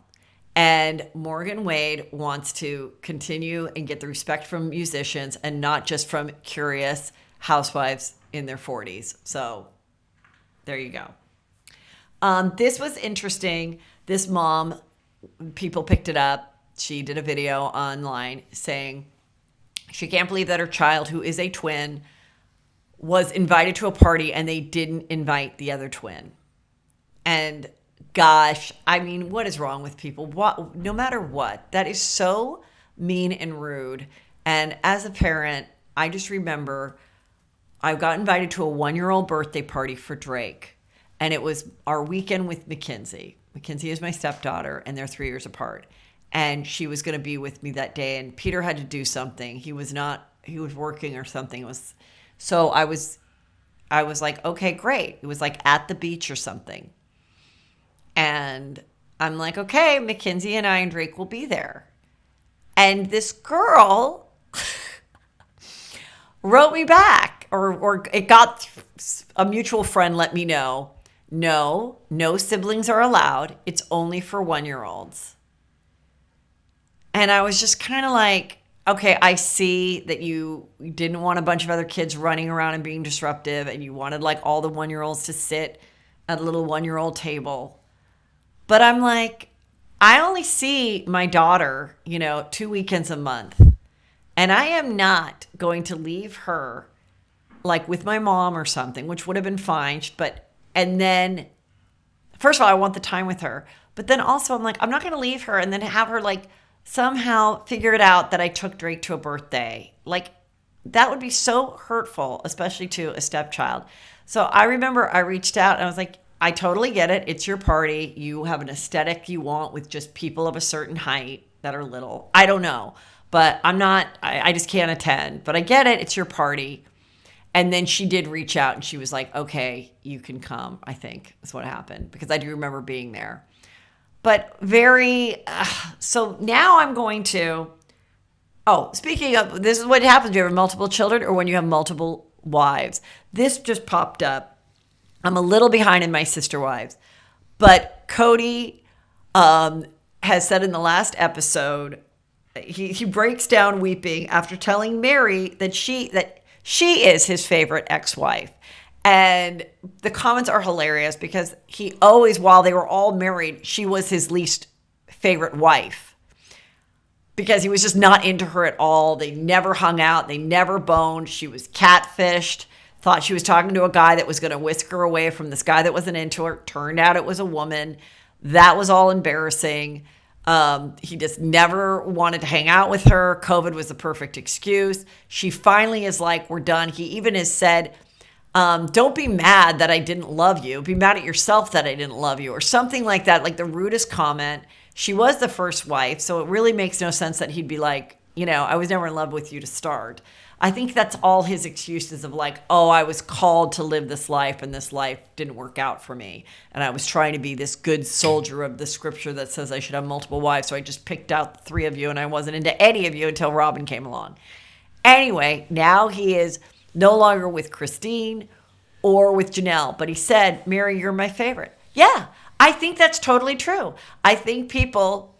S1: And Morgan Wade wants to continue and get the respect from musicians and not just from curious housewives in their 40s. So there you go. This was interesting. This mom people picked it up. She did a video online saying she can't believe that her child, who is a twin, was invited to a party and they didn't invite the other twin. And gosh, I mean, what is wrong with people? What, no matter what, that is so mean and rude. And as a parent, I just remember I got invited to a 1-year-old birthday party for Drake. And it was our weekend with Mackenzie. Mackenzie is my stepdaughter, and they're 3 years apart. And she was going to be with me that day. And Peter had to do something. He was working or something. So I was like, okay, great. It was like at the beach or something. And I'm like, okay, Mackenzie and I and Drake will be there. And this girl wrote me back, or it got a mutual friend let me know, no siblings are allowed. It's only for 1-year-olds. And I was just kind of like, okay, I see that you didn't want a bunch of other kids running around and being disruptive, and you wanted like all the 1-year-olds to sit at a little 1-year-old table. But I'm like, I only see my daughter, 2 weekends a month. And I am not going to leave her like with my mom or something, which would have been fine. And then, first of all, I want the time with her. But then also I'm like, I'm not going to leave her and then have her like somehow figure it out that I took Drake to a birthday. Like, that would be so hurtful, especially to a stepchild. So I remember I reached out and I was like, I totally get it. It's your party. You have an aesthetic you want with just people of a certain height that are little. I don't know, but I just can't attend. But I get it. It's your party. And then she did reach out and she was like, okay, you can come, I think is what happened, because I do remember being there. But so now I'm going to, speaking of, this is what happens when you have multiple children or when you have multiple wives. This just popped up. I'm a little behind in my sister wives, but Cody has said in the last episode, he breaks down weeping after telling Mary that she is his favorite ex-wife. And the comments are hilarious because he always, while they were all married, she was his least favorite wife because he was just not into her at all. They never hung out. They never boned. She was catfished. Thought she was talking to a guy that was going to whisk her away from this guy that wasn't into her. Turned out it was a woman. That was all embarrassing. He just never wanted to hang out with her. COVID was the perfect excuse. She finally is like, we're done. He even has said, don't be mad that I didn't love you. Be mad at yourself that I didn't love you, or something like that. Like the rudest comment. She was the first wife, so it really makes no sense that he'd be like, I was never in love with you to start. I think that's all his excuses of like, I was called to live this life and this life didn't work out for me. And I was trying to be this good soldier of the scripture that says I should have multiple wives. So I just picked out the 3 of you and I wasn't into any of you until Robin came along. Anyway, now he is no longer with Christine or with Janelle, but he said, Mary, you're my favorite. Yeah, I think that's totally true. I think people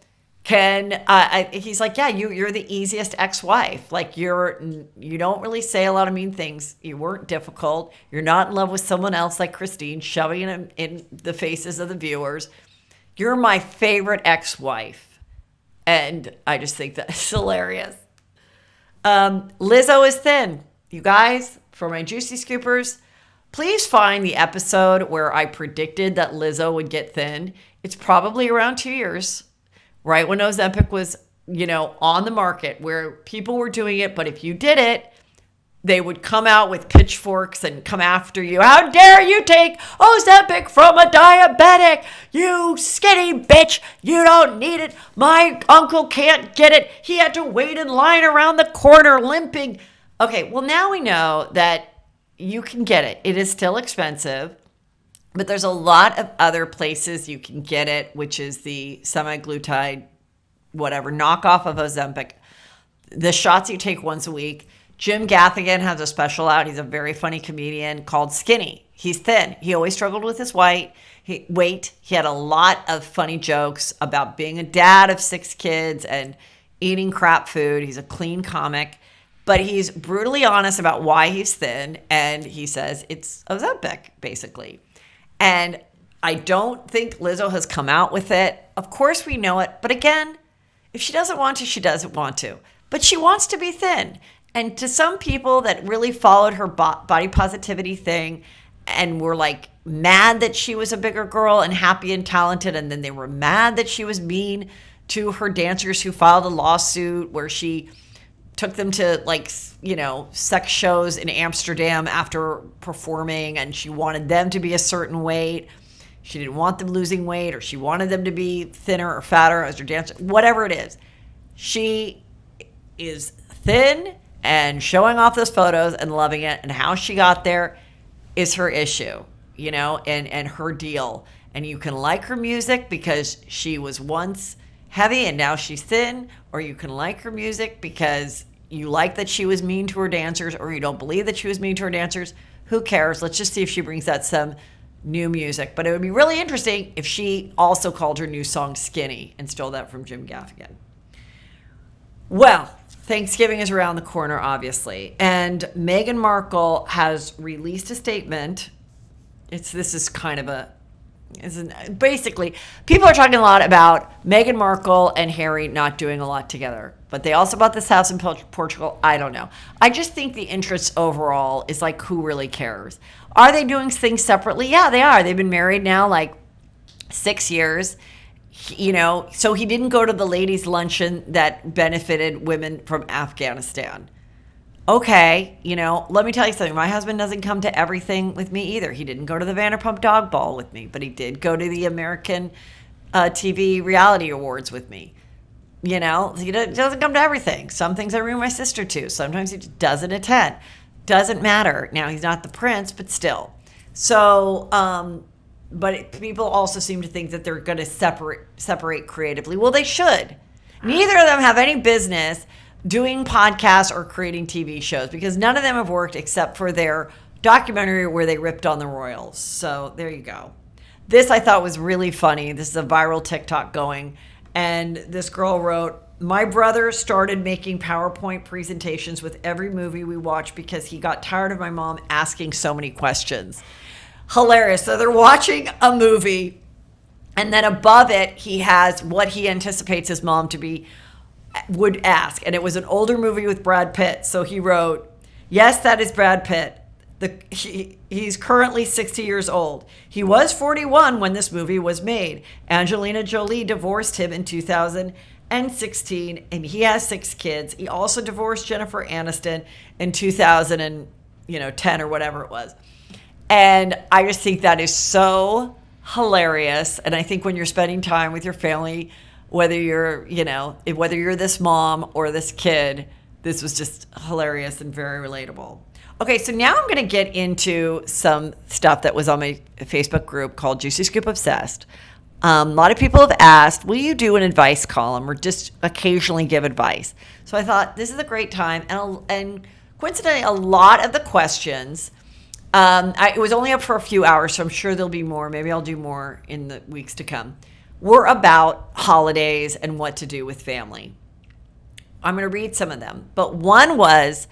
S1: he's like, yeah, you're the easiest ex-wife. Like you don't really say a lot of mean things. You weren't difficult. You're not in love with someone else like Christine, shoving it in the faces of the viewers. You're my favorite ex-wife. And I just think that's hilarious. Lizzo is thin. You guys, for my Juicy Scoopers, please find the episode where I predicted that Lizzo would get thin. It's probably around 2 years. Right when Ozempic was, on the market, where people were doing it. But if you did it, they would come out with pitchforks and come after you. How dare you take Ozempic from a diabetic? You skinny bitch. You don't need it. My uncle can't get it. He had to wait in line around the corner limping. Okay, well, now we know that you can get it. It is still expensive. But there's a lot of other places you can get it, which is the semaglutide, whatever, knockoff of Ozempic. The shots you take once a week. Jim Gaffigan has a special out. He's a very funny comedian called Skinny. He's thin. He always struggled with his weight. He had a lot of funny jokes about being a dad of 6 kids and eating crap food. He's a clean comic. But he's brutally honest about why he's thin. And he says it's Ozempic, basically. And I don't think Lizzo has come out with it. Of course we know it. But again, if she doesn't want to, she doesn't want to. But she wants to be thin. And to some people that really followed her body positivity thing and were like mad that she was a bigger girl and happy and talented, and then they were mad that she was mean to her dancers who filed a lawsuit where she took them to like, sex shows in Amsterdam after performing, and she wanted them to be a certain weight. She didn't want them losing weight, or she wanted them to be thinner or fatter as her dancer, whatever it is. She is thin and showing off those photos and loving it, and how she got there is her issue, and her deal. And you can like her music because she was once heavy and now she's thin, or you can like her music because you like that she was mean to her dancers, or you don't believe that she was mean to her dancers. Who cares? Let's just see if she brings out some new music. But it would be really interesting if she also called her new song Skinny and stole that from Jim Gaffigan. Well, Thanksgiving is around the corner, obviously, and Meghan Markle has released a statement. Basically, people are talking a lot about Meghan Markle and Harry not doing a lot together, but they also bought this house in Portugal. I don't know. I just think the interest overall is like, who really cares? Are they doing things separately? Yeah, they are. They've been married now like 6 years. So he didn't go to the ladies' luncheon that benefited women from Afghanistan. Okay, let me tell you something. My husband doesn't come to everything with me either. He didn't go to the Vanderpump Dog Ball with me, but he did go to the American TV Reality Awards with me. He doesn't come to everything. Some things I bring my sister to. Sometimes he just doesn't attend. Doesn't matter. Now, he's not the prince, but still. So, people also seem to think that they're going to separate creatively. Well, they should. Neither of them have any business doing podcasts or creating TV shows, because none of them have worked except for their documentary where they ripped on the royals. So there you go. This I thought was really funny. This is a viral TikTok going. And this girl wrote, "My brother started making PowerPoint presentations with every movie we watched because he got tired of my mom asking so many questions." Hilarious. So they're watching a movie, and then above it, he has what he anticipates his mom would ask. And it was an older movie with Brad Pitt. So he wrote, "Yes, that is Brad Pitt. He's currently 60 years old. He was 41 when this movie was made. Angelina Jolie divorced him in 2016, and he has 6 kids. He also divorced Jennifer Aniston in 2010 or whatever it was." And I just think that is so hilarious. And I think when you're spending time with your family, whether you're this mom or this kid, this was just hilarious and very relatable. Okay, so now I'm going to get into some stuff that was on my Facebook group called Juicy Scoop Obsessed. A lot of people have asked, will you do an advice column or just occasionally give advice? So I thought this is a great time. And coincidentally, a lot of the questions, it was only up for a few hours, so I'm sure there'll be more. Maybe I'll do more in the weeks to come. Were about holidays and what to do with family. I'm going to read some of them. But one was,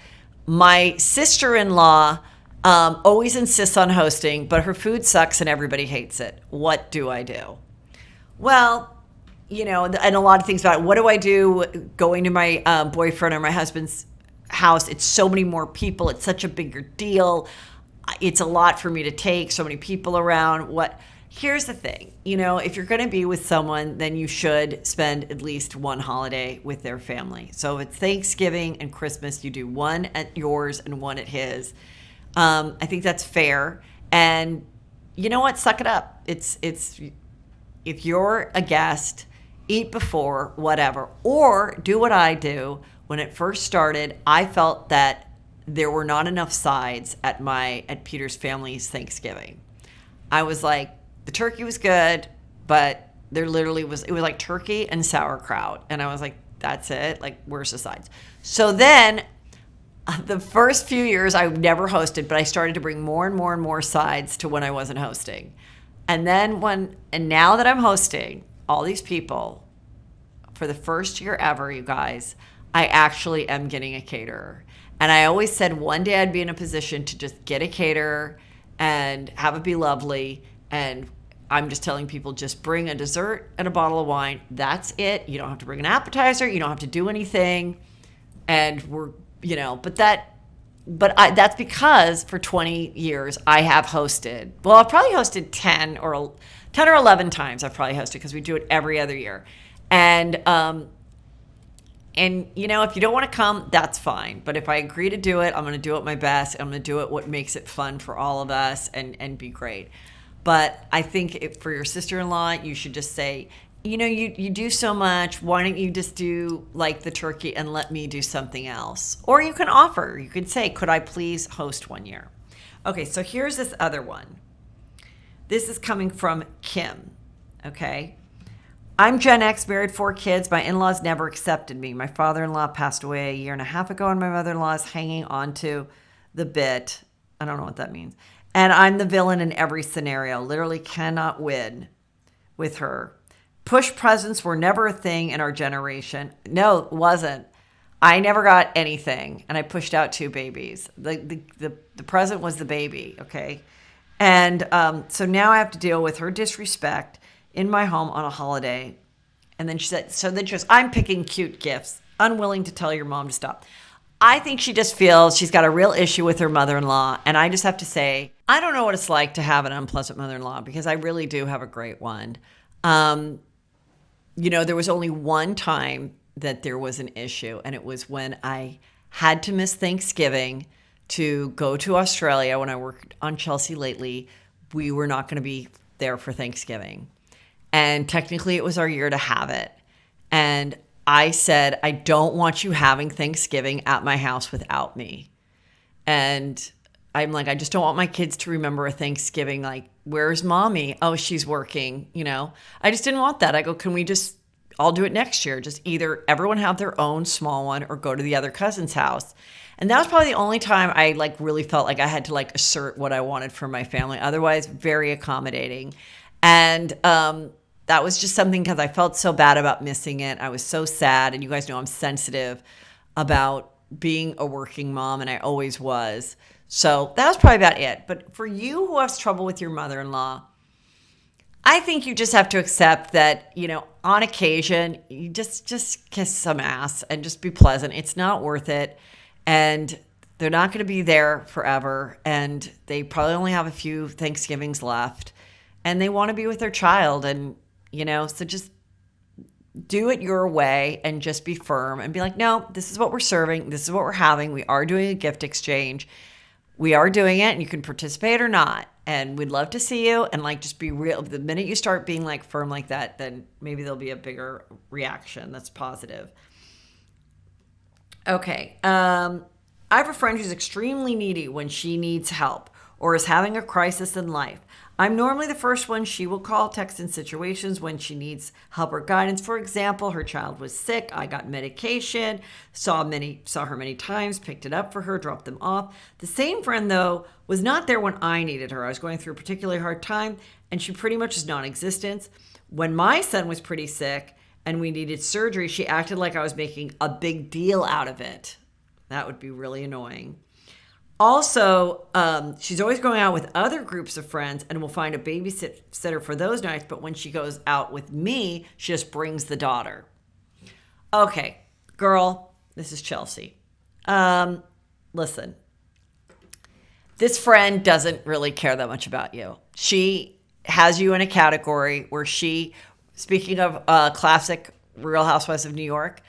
S1: my sister-in-law always insists on hosting, but her food sucks and everybody hates it. What do I do? Well, and a lot of things about it. What do I do going to my boyfriend or my husband's house? It's so many more people. It's such a bigger deal. It's a lot for me to take, so many people around. Here's the thing, if you're going to be with someone, then you should spend at least one holiday with their family. So if it's Thanksgiving and Christmas, you do one at yours and one at his. I think that's fair. And you know what? Suck it up. It's if you're a guest, eat before, whatever. Or do what I do. When it first started, I felt that there were not enough sides at Peter's family's Thanksgiving. I was like, the turkey was good, but it was like turkey and sauerkraut. And I was like, that's it? Like, where's the sides? So then the first few years I never hosted, but I started to bring more and more and more sides to when I wasn't hosting. And now that I'm hosting all these people, for the first year ever, you guys, I actually am getting a caterer. And I always said one day I'd be in a position to just get a caterer and have it be lovely. And I'm just telling people, just bring a dessert and a bottle of wine. That's it. You don't have to bring an appetizer. You don't have to do anything. And that's because for 20 years I have hosted. Well, I've probably hosted 10 or 11 times. I've probably hosted because we do it every other year. And if you don't want to come, that's fine. But if I agree to do it, I'm going to do it my best. I'm going to do it what makes it fun for all of us and be great. But I think for your sister-in-law, you should just say, you do so much. Why don't you just do like the turkey and let me do something else? Or you can offer. You could say, could I please host one year? Okay, so here's this other one. This is coming from Kim, okay? I'm Gen X, married 4 kids. My in-laws never accepted me. My father-in-law passed away a year and a half ago, and my mother-in-law is hanging on to the bit. I don't know what that means. And I'm the villain in every scenario. Literally cannot win with her. Push presents were never a thing in our generation. No, it wasn't. I never got anything, and I pushed out 2 babies. The present was the baby, okay? And so now I have to deal with her disrespect in my home on a holiday. And then she said, I'm picking cute gifts, unwilling to tell your mom to stop. I think she just feels she's got a real issue with her mother-in-law. And I just have to say, I don't know what it's like to have an unpleasant mother-in-law, because I really do have a great one. There was only one time that there was an issue, and it was when I had to miss Thanksgiving to go to Australia. When I worked on Chelsea lately, we were not going to be there for Thanksgiving. And technically it was our year to have it. And I said, I don't want you having Thanksgiving at my house without me. And I'm like, I just don't want my kids to remember a Thanksgiving like, where's mommy? Oh, she's working, I just didn't want that. I go, can we just all do it next year? Just either everyone have their own small one or go to the other cousin's house. And that was probably the only time I really felt like I had to assert what I wanted from my family. Otherwise, very accommodating. And that was just something because I felt so bad about missing it. I was so sad. And you guys know I'm sensitive about being a working mom, and I always was. So that was probably about it. But for you who has trouble with your mother-in-law, I think you just have to accept that, on occasion, you just kiss some ass and just be pleasant. It's not worth it. And they're not going to be there forever. And they probably only have a few Thanksgivings left. And they want to be with their child. And, so just do it your way and just be firm and be like, no, this is what we're serving. This is what we're having. We are doing a gift exchange. We are doing it, and you can participate or not. And we'd love to see you. And just be real. The minute you start being firm like that, then maybe there'll be a bigger reaction that's positive. Okay. I have a friend who's extremely needy when she needs help or is having a crisis in life. I'm normally the first one she will call, text in situations when she needs help or guidance. For example, her child was sick. I got medication, saw her many times, picked it up for her, dropped them off. The same friend, though, was not there when I needed her. I was going through a particularly hard time, and she pretty much is non-existent. When my son was pretty sick and we needed surgery, she acted like I was making a big deal out of it. That would be really annoying. Also, she's always going out with other groups of friends and will find a babysitter for those nights. But when she goes out with me, she just brings the daughter. Okay, girl, this is Chelsea. Listen, this friend doesn't really care that much about you. She has you in a category where speaking of classic Real Housewives of New York,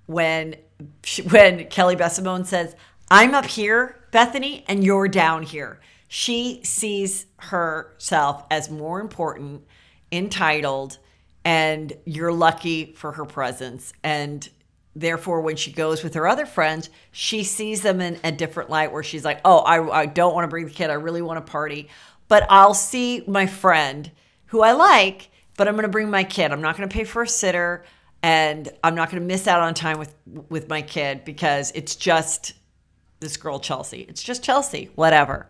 S1: when Kelly Bessimone says, I'm up here, Bethany, and you're down here. She sees herself as more important, entitled, and you're lucky for her presence. And therefore, when she goes with her other friends, she sees them in a different light where she's like, oh, I don't want to bring the kid. I really want to party. But I'll see my friend who I like, but I'm going to bring my kid. I'm not going to pay for a sitter, and I'm not going to miss out on time with my kid because it's just this girl, Chelsea. It's just Chelsea, whatever.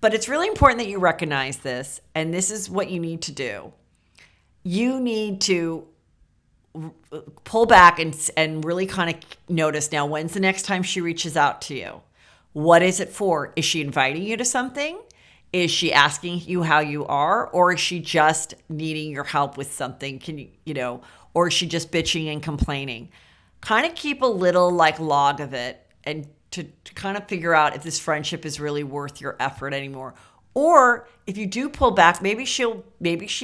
S1: But it's really important that you recognize this, and this is what you need to do. You need to pull back and really kind of notice, now, when's the next time she reaches out to you? What is it for? Is she inviting you to something? Is she asking you how you are, or is she just needing your help with something? Or is she just bitching and complaining? Kind of keep a little like log of it, and to kind of figure out if this friendship is really worth your effort anymore. Or if you do pull back, maybe she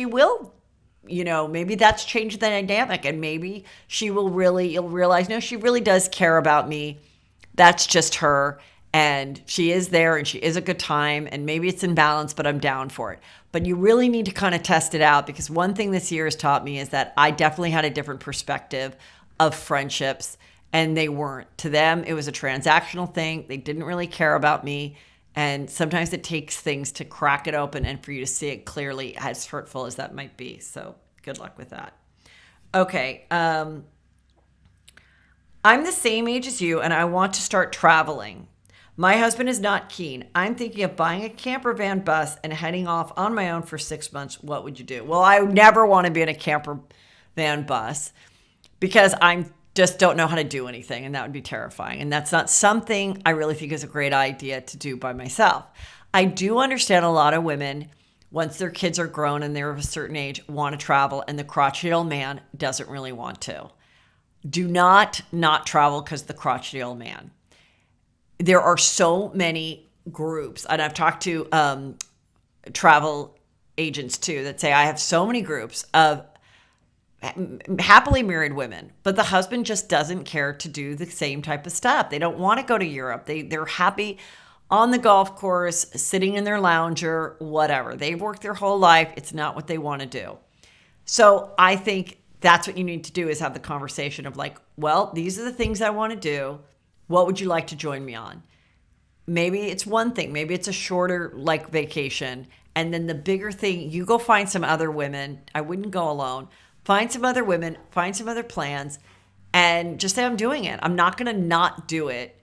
S1: will, maybe that's changed the dynamic, and maybe you'll realize, no, she really does care about me. That's just her. And she is there, and she is a good time, and maybe it's in balance, but I'm down for it. But you really need to kind of test it out, because one thing this year has taught me is that I definitely had a different perspective of friendships, and they weren't. To them, it was a transactional thing. They didn't really care about me. And sometimes it takes things to crack it open and for you to see it clearly, as hurtful as that might be. So good luck with that. Okay. I'm the same age as you, and I want to start traveling. My husband is not keen. I'm thinking of buying a camper van bus and heading off on my own for 6 months. What would you do? Well, I never want to be in a camper van bus because I just don't know how to do anything, and that would be terrifying. And that's not something I really think is a great idea to do by myself. I do understand a lot of women, once their kids are grown and they're of a certain age, want to travel, and the crotchety old man doesn't really want to. Do not travel because the crotchety old man. There are so many groups, and I've talked to travel agents too that say I have so many groups of happily married women, but the husband just doesn't care to do the same type of stuff. They don't want to go to Europe. They're happy on the golf course, sitting in their lounger, whatever. They've worked their whole life. It's not what they want to do. So I think that's what you need to do, is have the conversation of like, well, these are the things I want to do. What would you like to join me on? Maybe it's one thing. Maybe it's a shorter like vacation. And then the bigger thing, you go find some other women. I wouldn't go alone. Find some other women, find some other plans, and just say, I'm doing it. I'm not going to not do it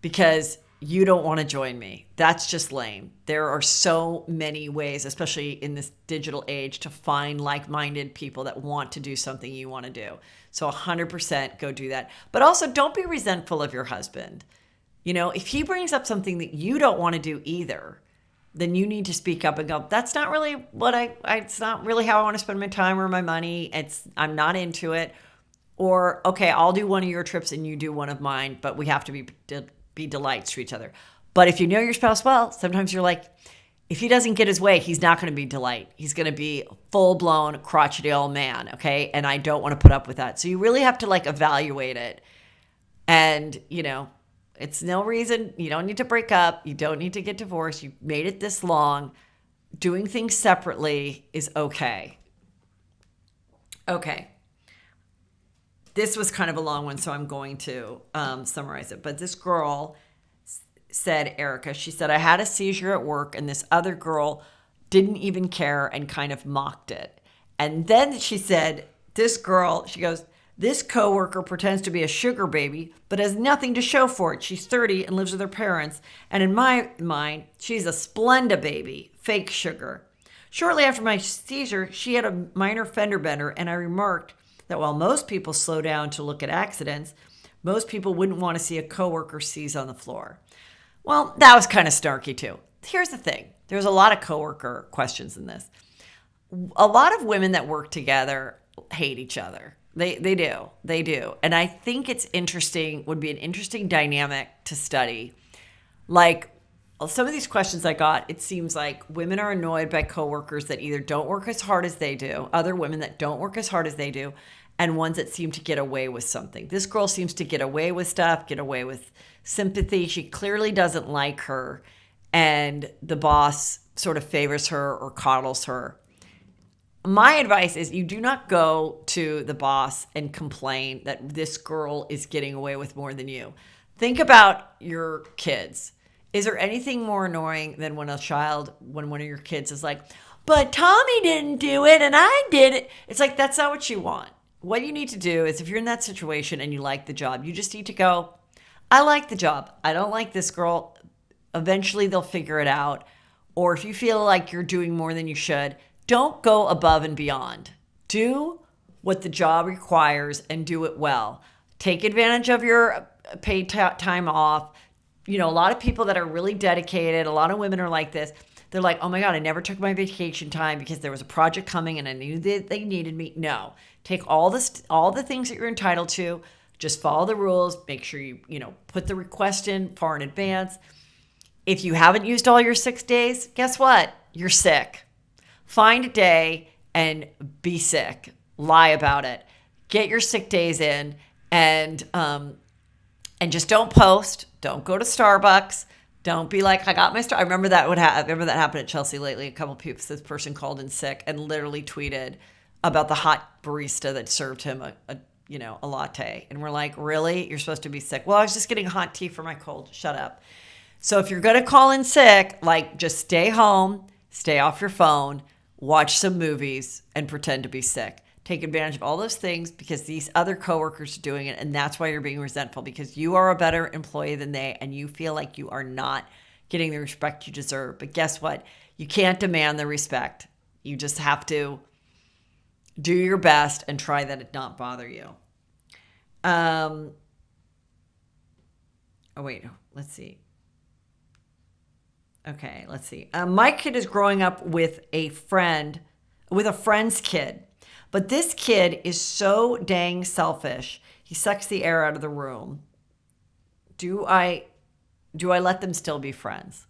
S1: because you don't want to join me. That's just lame. There are so many ways, especially in this digital age, to find like-minded people that want to do something you want to do. So 100% go do that. But also don't be resentful of your husband. If he brings up something that you don't want to do either, then you need to speak up and go, that's not really it's not really how I want to spend my time or my money. I'm not into it. Or, okay, I'll do one of your trips and you do one of mine, but we have to be delights to each other. But if you know your spouse well, sometimes you're like, if he doesn't get his way, he's not going to be delight. He's going to be full-blown crotchety old man, okay? And I don't want to put up with that. So you really have to like evaluate it. And, it's no reason. You don't need to break up. You don't need to get divorced. You made it this long. Doing things separately is okay. Okay. This was kind of a long one, so I'm going to summarize it. But this girl said, Erica, she said, I had a seizure at work, and this other girl didn't even care and kind of mocked it. And then she said, this girl, she goes, this coworker pretends to be a sugar baby, but has nothing to show for it. She's 30 and lives with her parents. And in my mind, she's a Splenda baby, fake sugar. Shortly after my seizure, she had a minor fender bender, and I remarked that while most people slow down to look at accidents, most people wouldn't want to see a coworker seize on the floor. Well, that was kind of snarky too. Here's the thing. There's a lot of coworker questions in this. A lot of women that work together hate each other. They do. And I think it's interesting, would be an interesting dynamic to study. Like some of these questions I got, it seems like women are annoyed by coworkers that either don't work as hard as they do, other women that don't work as hard as they do, and ones that seem to get away with something. This girl seems to get away with stuff, get away with sympathy. She clearly doesn't like her, and the boss sort of favors her or coddles her. My advice is you do not go to the boss and complain that this girl is getting away with more than you. Think about your kids. Is there anything more annoying than when one of your kids is like, but Tommy didn't do it and I did it? It's like, that's not what you want. What you need to do is, if you're in that situation and you like the job, you just need to go, I like the job. I don't like this girl. Eventually they'll figure it out. Or if you feel like you're doing more than you should, don't go above and beyond. Do what the job requires and do it well. Take advantage of your paid time off. A lot of people that are really dedicated, a lot of women are like this. They're like, oh my God, I never took my vacation time because there was a project coming and I knew that they needed me. No, take all the things that you're entitled to. Just follow the rules. Make sure you put the request in far in advance. If you haven't used all your 6 days, guess what? You're sick. Find a day and be sick. Lie about it. Get your sick days in and just don't post. Don't go to Starbucks. Don't be like, I got my star. I remember that happened at Chelsea lately. A couple of people, this person called in sick and literally tweeted about the hot barista that served him a latte. And we're like, really? You're supposed to be sick? Well, I was just getting hot tea for my cold. Shut up. So if you're going to call in sick, like just stay home, stay off your phone, watch some movies, and pretend to be sick. Take advantage of all those things because these other coworkers are doing it, and that's why you're being resentful, because you are a better employee than they, and you feel like you are not getting the respect you deserve. But guess what? You can't demand the respect. You just have to do your best and try that it not bother you. Oh, wait, let's see. Okay, let's see. My kid is growing up with a friend's kid. But this kid is so dang selfish. He sucks the air out of the room. Do I let them still be friends?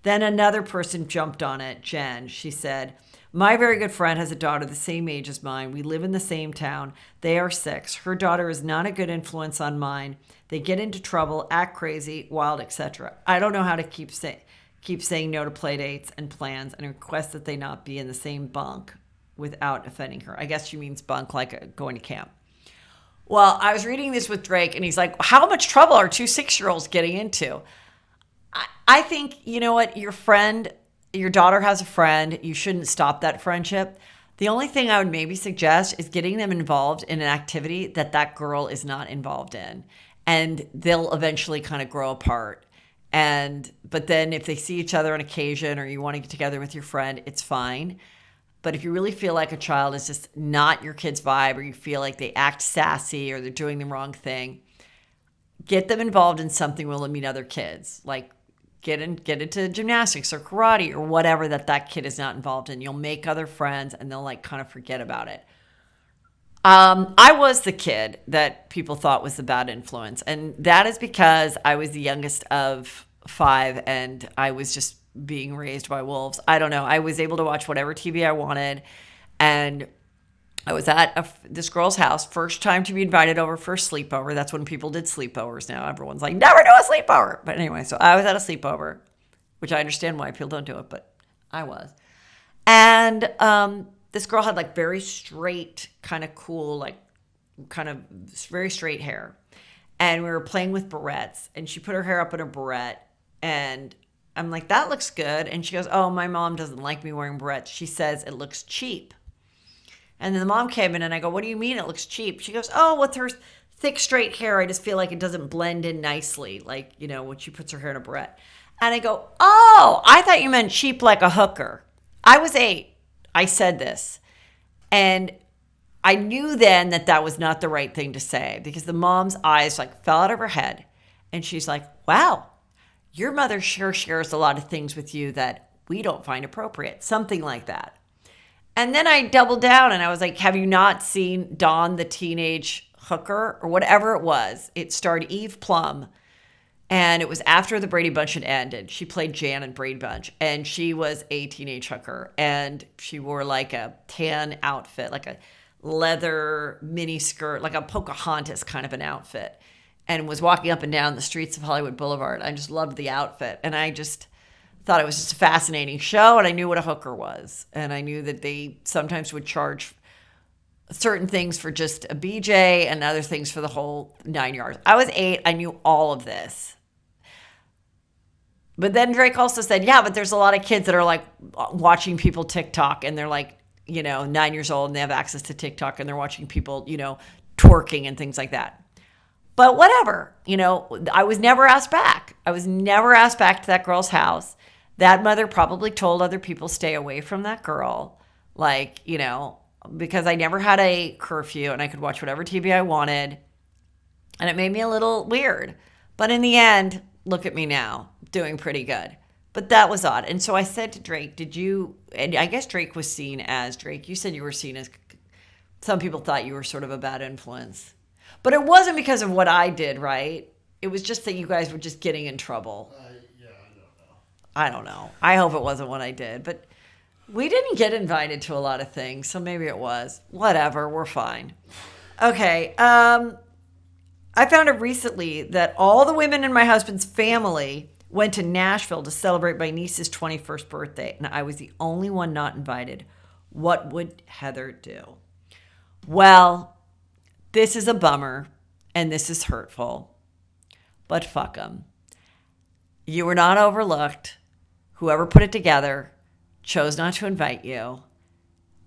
S1: Then another person jumped on it, Jen. She said, my very good friend has a daughter the same age as mine. We live in the same town. They are 6. Her daughter is not a good influence on mine. They get into trouble, act crazy, wild, etc. I don't know how to keep saying no to play dates and plans and request that they not be in the same bunk without offending her. I guess she means bunk like going to camp. Well, I was reading this with Drake and he's like, how much trouble are 2 6-year-olds getting into? I think, you know what, your daughter has a friend. You shouldn't stop that friendship. The only thing I would maybe suggest is getting them involved in an activity that girl is not involved in. And they'll eventually kind of grow apart. But then if they see each other on occasion or you want to get together with your friend, it's fine. But if you really feel like a child is just not your kid's vibe, or you feel like they act sassy or they're doing the wrong thing, get them involved in something where they'll meet other kids. Like get into gymnastics or karate or whatever that kid is not involved in. You'll make other friends and they'll like kind of forget about it. I was the kid that people thought was the bad influence. And that is because I was the youngest of 5 and I was just being raised by wolves. I don't know. I was able to watch whatever TV I wanted. And I was at this girl's house, first time to be invited over for a sleepover. That's when people did sleepovers now. Everyone's like, never do a sleepover. But anyway, so I was at a sleepover, which I understand why people don't do it, but I was. And this girl had like very straight, kind of cool, like kind of very straight hair. And we were playing with barrettes. And she put her hair up in a barrette. And I'm like, that looks good. And she goes, oh, my mom doesn't like me wearing barrettes. She says it looks cheap. And then the mom came in and I go, what do you mean it looks cheap? She goes, oh, with her thick, straight hair, I just feel like it doesn't blend in nicely. Like, you know, when she puts her hair in a barrette. And I go, oh, I thought you meant cheap like a hooker. I was 8. I said this. And I knew then that was not the right thing to say because the mom's eyes like fell out of her head. And she's like, wow, your mother sure shares a lot of things with you that we don't find appropriate. Something like that. And then I doubled down and I was like, have you not seen Dawn the Teenage Hooker or whatever it was? It starred Eve Plum. And it was after the Brady Bunch had ended. She played Jan in Brady Bunch. And she was a teenage hooker. And she wore like a tan outfit, like a leather mini skirt, like a Pocahontas kind of an outfit. And was walking up and down the streets of Hollywood Boulevard. I just loved the outfit. And I just thought it was just a fascinating show. And I knew what a hooker was. And I knew that they sometimes would charge certain things for just a BJ and other things for the whole 9 yards. I was 8. I knew all of this. But then Drake also said, yeah, but there's a lot of kids that are like watching people TikTok and they're like, 9 years old and they have access to TikTok and they're watching people, twerking and things like that. But whatever, I was never asked back. I was never asked back to that girl's house. That mother probably told other people stay away from that girl. Because I never had a curfew and I could watch whatever TV I wanted. And it made me a little weird. But in the end, look at me now, doing pretty good. But that was odd. And so I said to Drake, and I guess Drake was seen as, Drake, you said you were seen as, some people thought you were sort of a bad influence. But it wasn't because of what I did, right? It was just that you guys were just getting in trouble.
S3: Yeah, I don't know.
S1: I don't know. I hope it wasn't what I did. But we didn't get invited to a lot of things, so maybe it was. Whatever, we're fine. Okay, I found out recently that all the women in my husband's family went to Nashville to celebrate my niece's 21st birthday, and I was the only one not invited. What would Heather do? Well, this is a bummer, and this is hurtful, but fuck them. You were not overlooked. Whoever put it together chose not to invite you.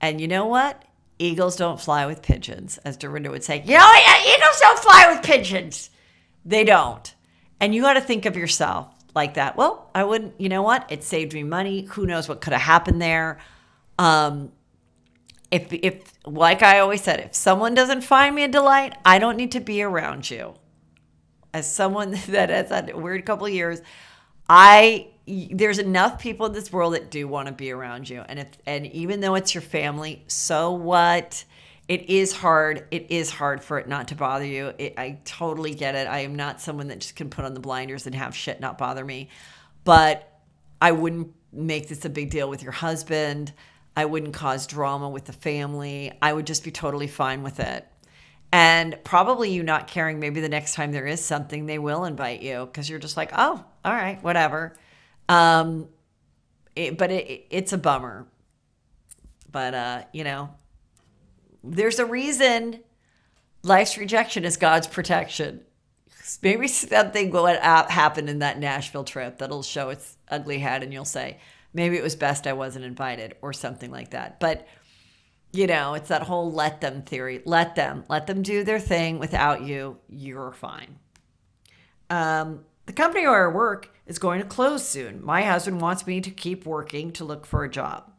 S1: And you know what? Eagles don't fly with pigeons, as Dorinda would say. You know, eagles don't fly with pigeons. They don't. And you got to think of yourself like that. Well, I wouldn't, you know what? It saved me money. Who knows what could have happened there? If like I always said, if someone doesn't find me a delight, I don't need to be around you. As someone that has had a weird couple of years, there's enough people in this world that do want to be around you. And even though it's your family, so what? It is hard. It is hard for it not to bother you. I totally get it. I am not someone that just can put on the blinders and have shit not bother me. But I wouldn't make this a big deal with your husband. I wouldn't cause drama with the family. I would just be totally fine with it. And probably you not caring, maybe the next time there is something, they will invite you because you're just like, oh, all right, whatever. It's a bummer. But, there's a reason life's rejection is God's protection. Maybe something will happen in that Nashville trip that'll show its ugly head and you'll say, maybe it was best I wasn't invited or something like that. But, it's that whole let them theory. Let them do their thing without you. You're fine. The company where I work is going to close soon. My husband wants me to keep working to look for a job.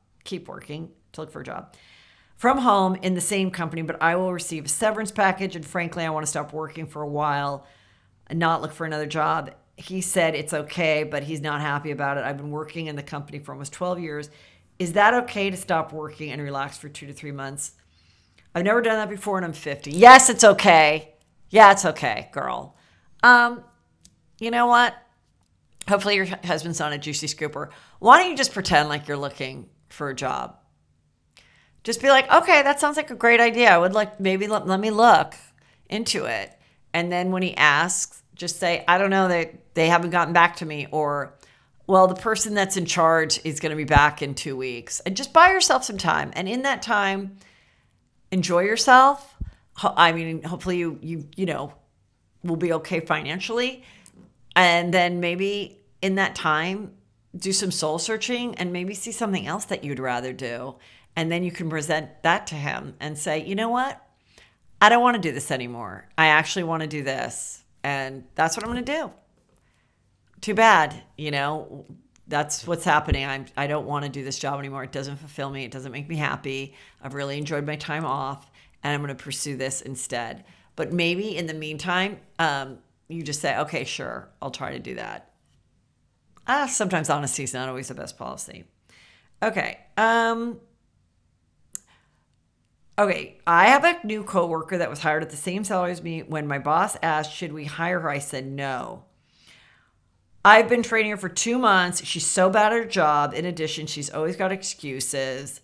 S1: From home in the same company, but I will receive a severance package. And frankly, I want to stop working for a while and not look for another job. He said it's okay, but he's not happy about it. I've been working in the company for almost 12 years. Is that okay to stop working and relax for 2 to 3 months? I've never done that before and I'm 50. Yes, it's okay. Yeah, it's okay, girl. You know what? Hopefully your husband's not a juicy scooper. Why don't you just pretend like you're looking for a job? Just be like, okay, that sounds like a great idea. I would like, maybe let me look into it. And then when he asks, just say, I don't know, they haven't gotten back to me. Or, well, the person that's in charge is going to be back in 2 weeks. And just buy yourself some time. And in that time, enjoy yourself. I mean, hopefully you will be okay financially. And then maybe in that time, do some soul searching and maybe see something else that you'd rather do. And then you can present that to him and say, you know what? I don't want to do this anymore. I actually want to do this. And that's what I'm going to do. Too bad. That's what's happening. I don't want to do this job anymore. It doesn't fulfill me. It doesn't make me happy. I've really enjoyed my time off and I'm going to pursue this instead. But maybe in the meantime, you just say, okay, sure, I'll try to do that. Sometimes honesty is not always the best policy. Okay. Okay, I have a new coworker that was hired at the same salary as me. When my boss asked, should we hire her? I said no. I've been training her for 2 months. She's so bad at her job. In addition, she's always got excuses.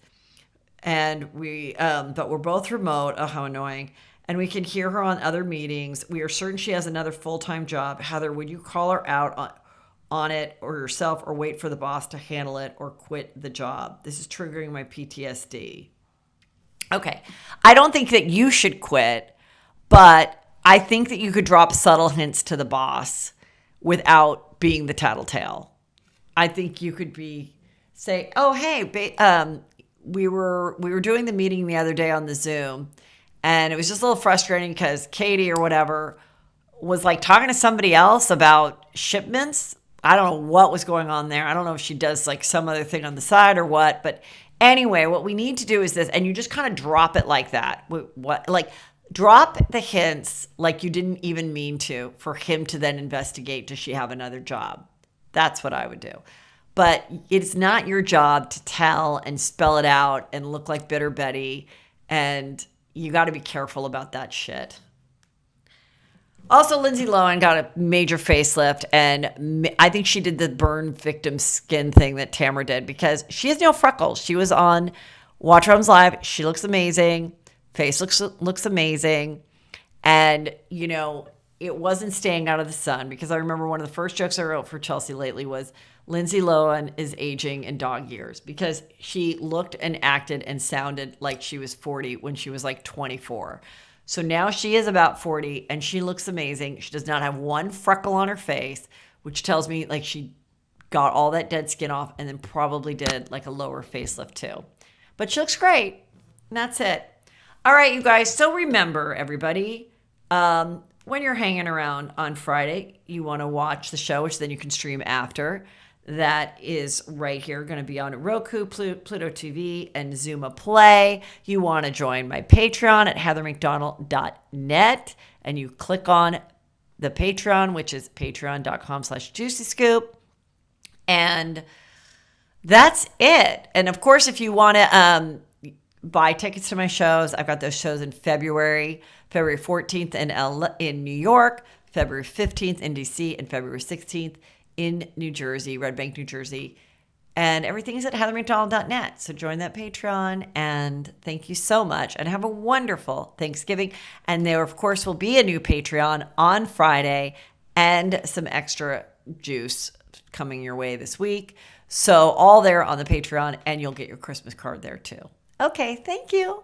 S1: And but we're both remote. Oh, how annoying. And we can hear her on other meetings. We are certain she has another full-time job. Heather, would you call her out on it or yourself or wait for the boss to handle it or quit the job? This is triggering my PTSD. Okay. I don't think that you should quit, but I think that you could drop subtle hints to the boss without being the tattletale. I think you could say, oh, hey, we were doing the meeting the other day on the Zoom, and it was just a little frustrating because Katie or whatever was like talking to somebody else about shipments. I don't know what was going on there. I don't know if she does like some other thing on the side or what, but anyway, what we need to do is this, and you just kind of drop it like that. Drop the hints like you didn't even mean to for him to then investigate, does she have another job? That's what I would do. but it's not your job to tell and spell it out and look like Bitter Betty. And you got to be careful about that shit. Also, Lindsay Lohan got a major facelift, and I think she did the burn victim skin thing that Tamara did because she has no freckles. She was on Watch What Happens Live. She looks amazing. Face looks amazing. And, you know, it wasn't staying out of the sun because I remember one of the first jokes I wrote for Chelsea lately was Lindsay Lohan is aging in dog years because she looked and acted and sounded like she was 40 when she was like 24. So now she is about 40 and she looks amazing. She does not have one freckle on her face, which tells me like she got all that dead skin off and then probably did like a lower facelift too. But she looks great. And that's it. All right, you guys. So remember, everybody, when you're hanging around on Friday, you want to watch the show, which then you can stream after. That is right here, going to be on Roku, Pluto TV, and Zuma Play. You want to join my Patreon at heathermcdonald.net, and you click on the Patreon, which is patreon.com/juicyscoop. And that's it. And of course, if you want to buy tickets to my shows, I've got those shows in February 14th in New York, February 15th in DC, and February 16th in New Jersey, Red Bank, New Jersey. And everything is at heathermcdonald.net. So join that Patreon. And thank you so much. And have a wonderful Thanksgiving. And there, of course, will be a new Patreon on Friday and some extra juice coming your way this week. So all there on the Patreon. And you'll get your Christmas card there too. Okay, thank you.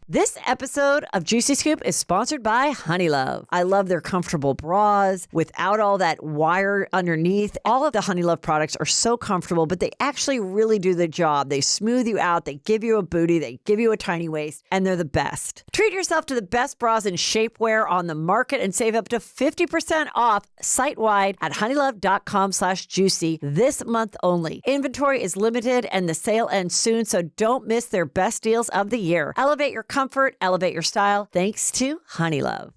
S1: This episode of Juicy Scoop is sponsored by Honeylove. I love their comfortable bras without all that wire underneath. All of the Honeylove products are so comfortable, but they actually really do the job. They smooth you out, they give you a booty, they give you a tiny waist, and they're the best. Treat yourself to the best bras and shapewear on the market and save up to 50% off site-wide at honeylove.com/juicy this month only. Inventory is limited and the sale ends soon, so don't miss their best deals of the year. Elevate your comfort, elevate your style, thanks to Honeylove.